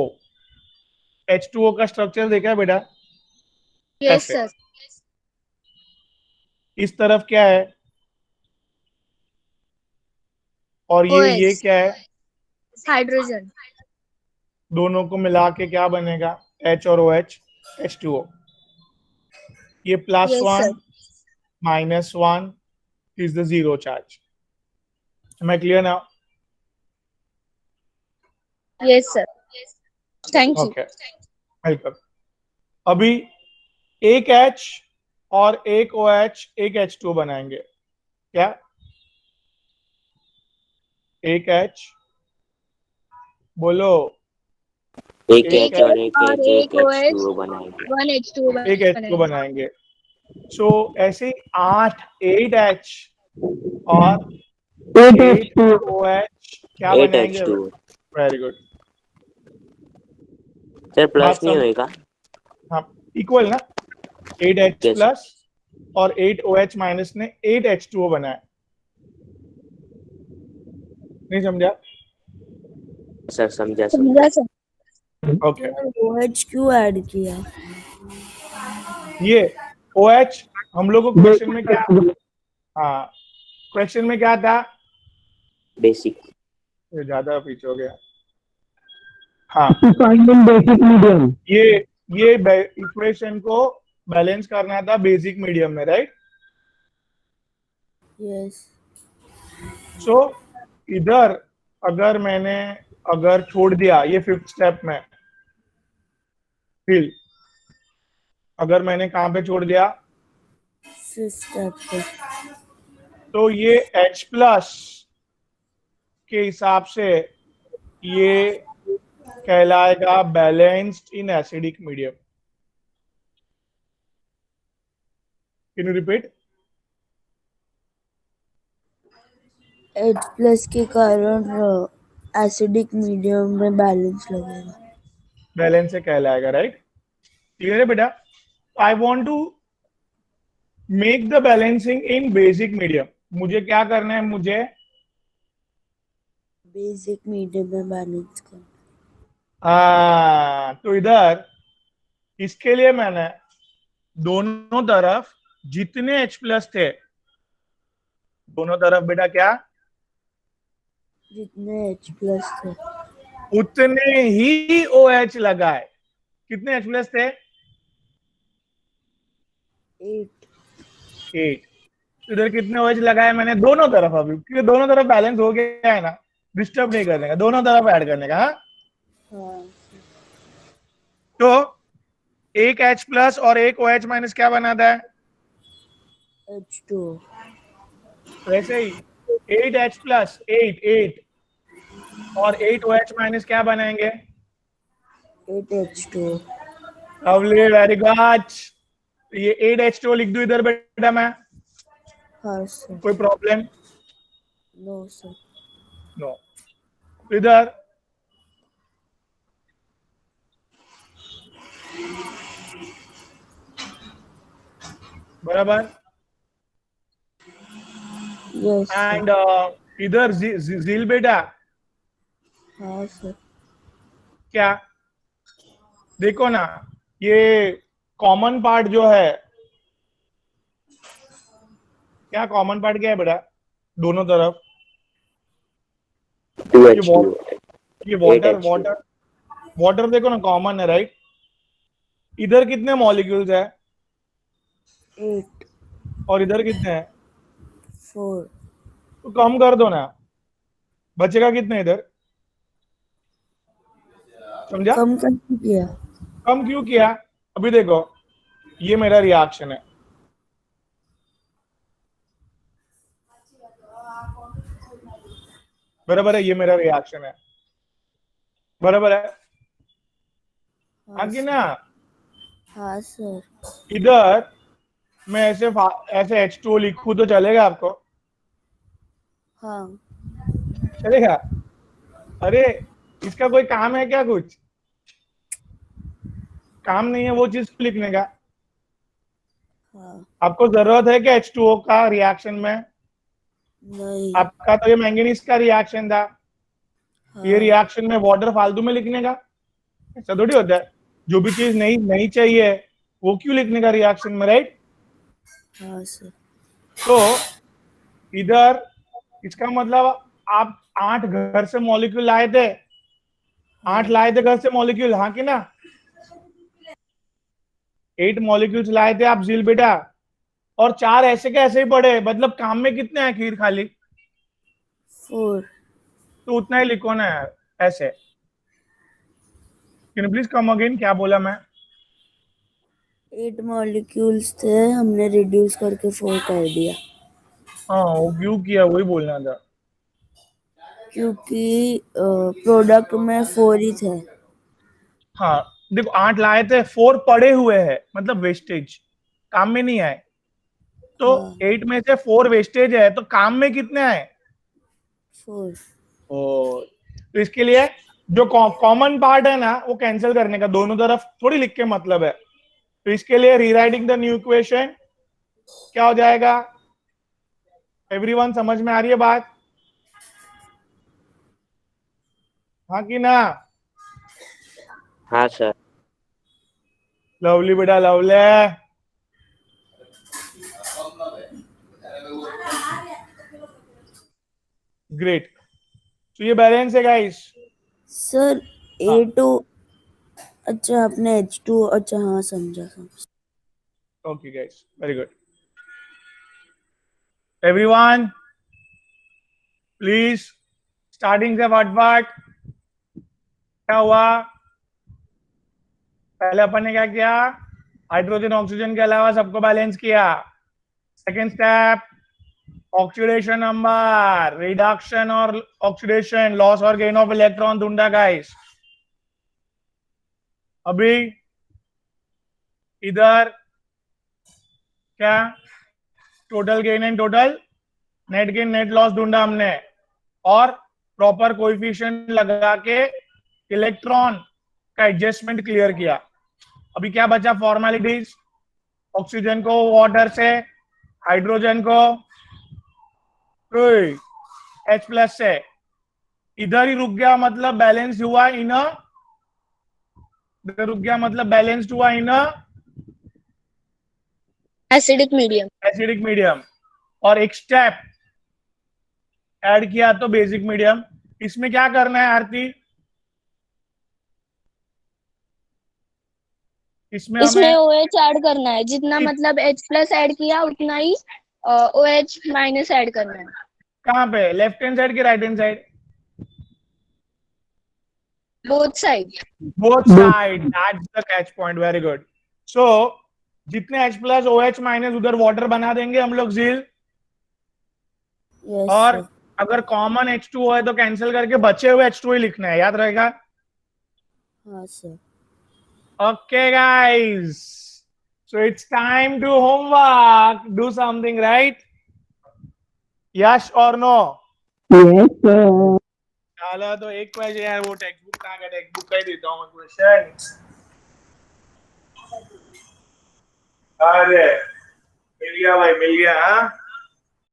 H2O का स्ट्रक्चर देखा है बेटा? Yes, ऐसे। sir. इस तरफ क्या है और ये OH, क्या है? hydrogen. दोनों को मिला के क्या बनेगा? H और OH, H2O। ये Yes, sir. +1 -1 is the zero charge. Am I clear now? Yes, sir. Thank you. Okay, welcome. अभी एक H और एक OH एक H2O बनाएंगे क्या? एक H बोलो। एक एक H और एक और H एक एक OH, H2O बनाएंगे। 1 H2O एक H2O बनाएंगे। सो ऐसे ही 8 H और 8 OH क्या 8 बनाएंगे? H2O। Very good. Sir plus बात नहीं समझ? होएगा? हाँ इक्वल ना। 8H Yes. प्लस और 8OH माइनस ने 8H2O बनाया। नहीं समझा? सर समझा समझा सर। ओके। OH क्यों ऐड किया? ये OH हम लोग को क्वेश्चन में क्या, हाँ क्वेश्चन में क्या था? बेसिक। ये ज्यादा पीछे हो गया। हाँ बेसिक मीडियम। ये इक्वेशन को बैलेंस करना था बेसिक मीडियम में, राइट? यस। सो इधर अगर मैंने छोड़ दिया ये 5th स्टेप में, फिर अगर मैंने कहां पे छोड़ दिया? 5th स्टेप पे। तो ये H प्लस के हिसाब से ये कहलाएगा balanced in acidic medium. Can you repeat? H plus के कारण एसिडिक मीडियम में बैलेंस लगेगा। बैलेंस से कहलाएगा, राइट? क्लियर है बेटा? I want to make the balancing in basic medium. मुझे क्या करना है? मुझे बेसिक मीडियम में बैलेंस कर। तो इधर इसके लिए मैंने दोनों तरफ जितने H प्लस थे दोनों तरफ बेटा क्या, जितने H प्लस थे उतने ही OH लगाए। कितने H प्लस थे? 8 8। इधर कितने OH लगाए मैंने? दोनों तरफ अभी, क्योंकि दोनों तरफ बैलेंस हो गया है ना, डिस्टर्ब नहीं करने का, दोनों तरफ ऐड करने का। हाँ, हाँ तो एक H प्लस और एक OH माइनस क्या बनाता है? H2 वैसे ही 8H प्लस 8 और 8OH माइनस क्या बनाएंगे? 8H2 lovely, very good. ये 8H2 लिख दूं इधर बेटा मैं? हाँ सर कोई प्रॉब्लम? No sir no. इधर बराबर। यस सर एंड इधर जील बेटा हाँ सर क्या, देखो ना, ये कॉमन पार्ट जो है, क्या कॉमन पार्ट क्या है बेटा दोनों तरफ? 2H2 ये वाटर 8H2 वाटर वाटर देखो ना, कॉमन है राइट। इधर कितने मॉलिक्यूल्स है 8 और इधर कितने हैं? 4 तो कम कर दो ना, बचेगा कितने इधर? समझा? कम कर दिया कम क्यों किया? अभी देखो, ये मेरा रिएक्शन है, बराबर है, ये मेरा रिएक्शन है, बराबर है, हाँ कि ना? हाँ सर इधर मैं ऐसे H2O लिखूं तो चलेगा आपको? हाँ चलेगा? अरे इसका कोई काम है क्या? कुछ काम नहीं है वो चीज लिखने का। हाँ आपको जरूरत है क्या H2O का रिएक्शन में? नहीं आपका तो ये मैंगनीज का रिएक्शन था, ये हाँ रिएक्शन में वाटर फालतू में लिखने का? ऐसा थोड़ी होता है, जो भी चीज नहीं चाहिए वो क्यों लिखने का रिएक्शन में, राइट? हाँ सर तो इधर इसका मतलब आप 8 घर से मॉलिक्यूल लाए थे, 8 लाए थे घर से मॉलिक्यूल, हाँ कि ना? 8 मॉलिक्यूल्स लाए थे आप जील बेटा, और 4 ऐसे के ऐसे ही पड़े, मतलब काम में कितने हैं खीर खाली? 4 तो उतना ही लिखो ना यार, ऐसे। Can you please come again, क्या बोला मैं? 8 मॉलिक्यूल्स थे, हमने रिड्यूस करके 4 कर दिया हाँ, वो क्यों किया वही बोलना था। क्योंकि प्रोडक्ट में 4 ही थे। हाँ देखो, 8 लाए थे, 4 पड़े हुए हैं, मतलब वेस्टेज, काम में नहीं आए। तो हाँ 8 में से 4 वेस्टेज है, तो काम में कितने आए? 4 और तो इसके लिए जो कॉमन पार्ट है ना वो कैंसिल करने का, दोनों तरफ थोड़ी लिख के मतलब है। तो इसके लिए रीराइटिंग द न्यू इक्वेशन क्या हो जाएगा? एवरीवन समझ में आ रही है बात? हाँ कि ना? हाँ सर लवली बेटा, लवली, ग्रेट। तो ये बैलेंस है गाइस। सर A2 अच्छा आपने H2 अच्छा हाँ समझा okay guys, very good. Everyone please, starting से फटाफट। क्या हुआ? पहले अपन ने क्या किया? हाइड्रोजन ऑक्सीजन के अलावा सबको बैलेंस किया। Second step, oxidation number, reduction और ऑक्सीडेशन, लॉस और गेन ऑफ इलेक्ट्रॉन ढूंढा गाइस। अभी इधर क्या, total gain and total net gain net loss ढूंढा हमने, और प्रॉपर कोएफिशिएंट लगा के इलेक्ट्रॉन का एडजस्टमेंट क्लियर किया। अभी क्या बचा? फॉर्मेलिटीज। ऑक्सीजन को वाटर से, हाइड्रोजन को H प्लस से। इधर ही रुक गया मतलब बैलेंस हुआ इन, रुक गया मतलब बैलेंस्ड हुआ इन एसिडिक मीडियम। Acidic medium. और एक स्टेप ऐड किया तो बेसिक मीडियम। इसमें क्या करना है आरती? इसमें इसमें हमें OH ऐड करना है, जितना मतलब H प्लस ऐड किया उतना ही OH माइनस ऐड करना है। कहाँ पे, लेफ्ट हैंड साइड की right hand side? Both side. Both side, that's the catch point, very good. So जितने H प्लस OH माइनस उधर वाटर बना देंगे हम लोग झील, यस और सर। अगर कॉमन H2O है तो कैंसिल करके बचे हुए H2O ही लिखना है, याद रहेगा? हाँ sir. Okay, guys. So it's time to homework. Do something, right? Yes or no? Yes, sir. चलो तो एक क्वेश्चन यार, वो टेक्स्ट बुक कहाँ का, टेक्स्ट बुक का ही देता हूँ मैं क्वेश्चन। अरे मिल गया भाई, मिल गया। हाँ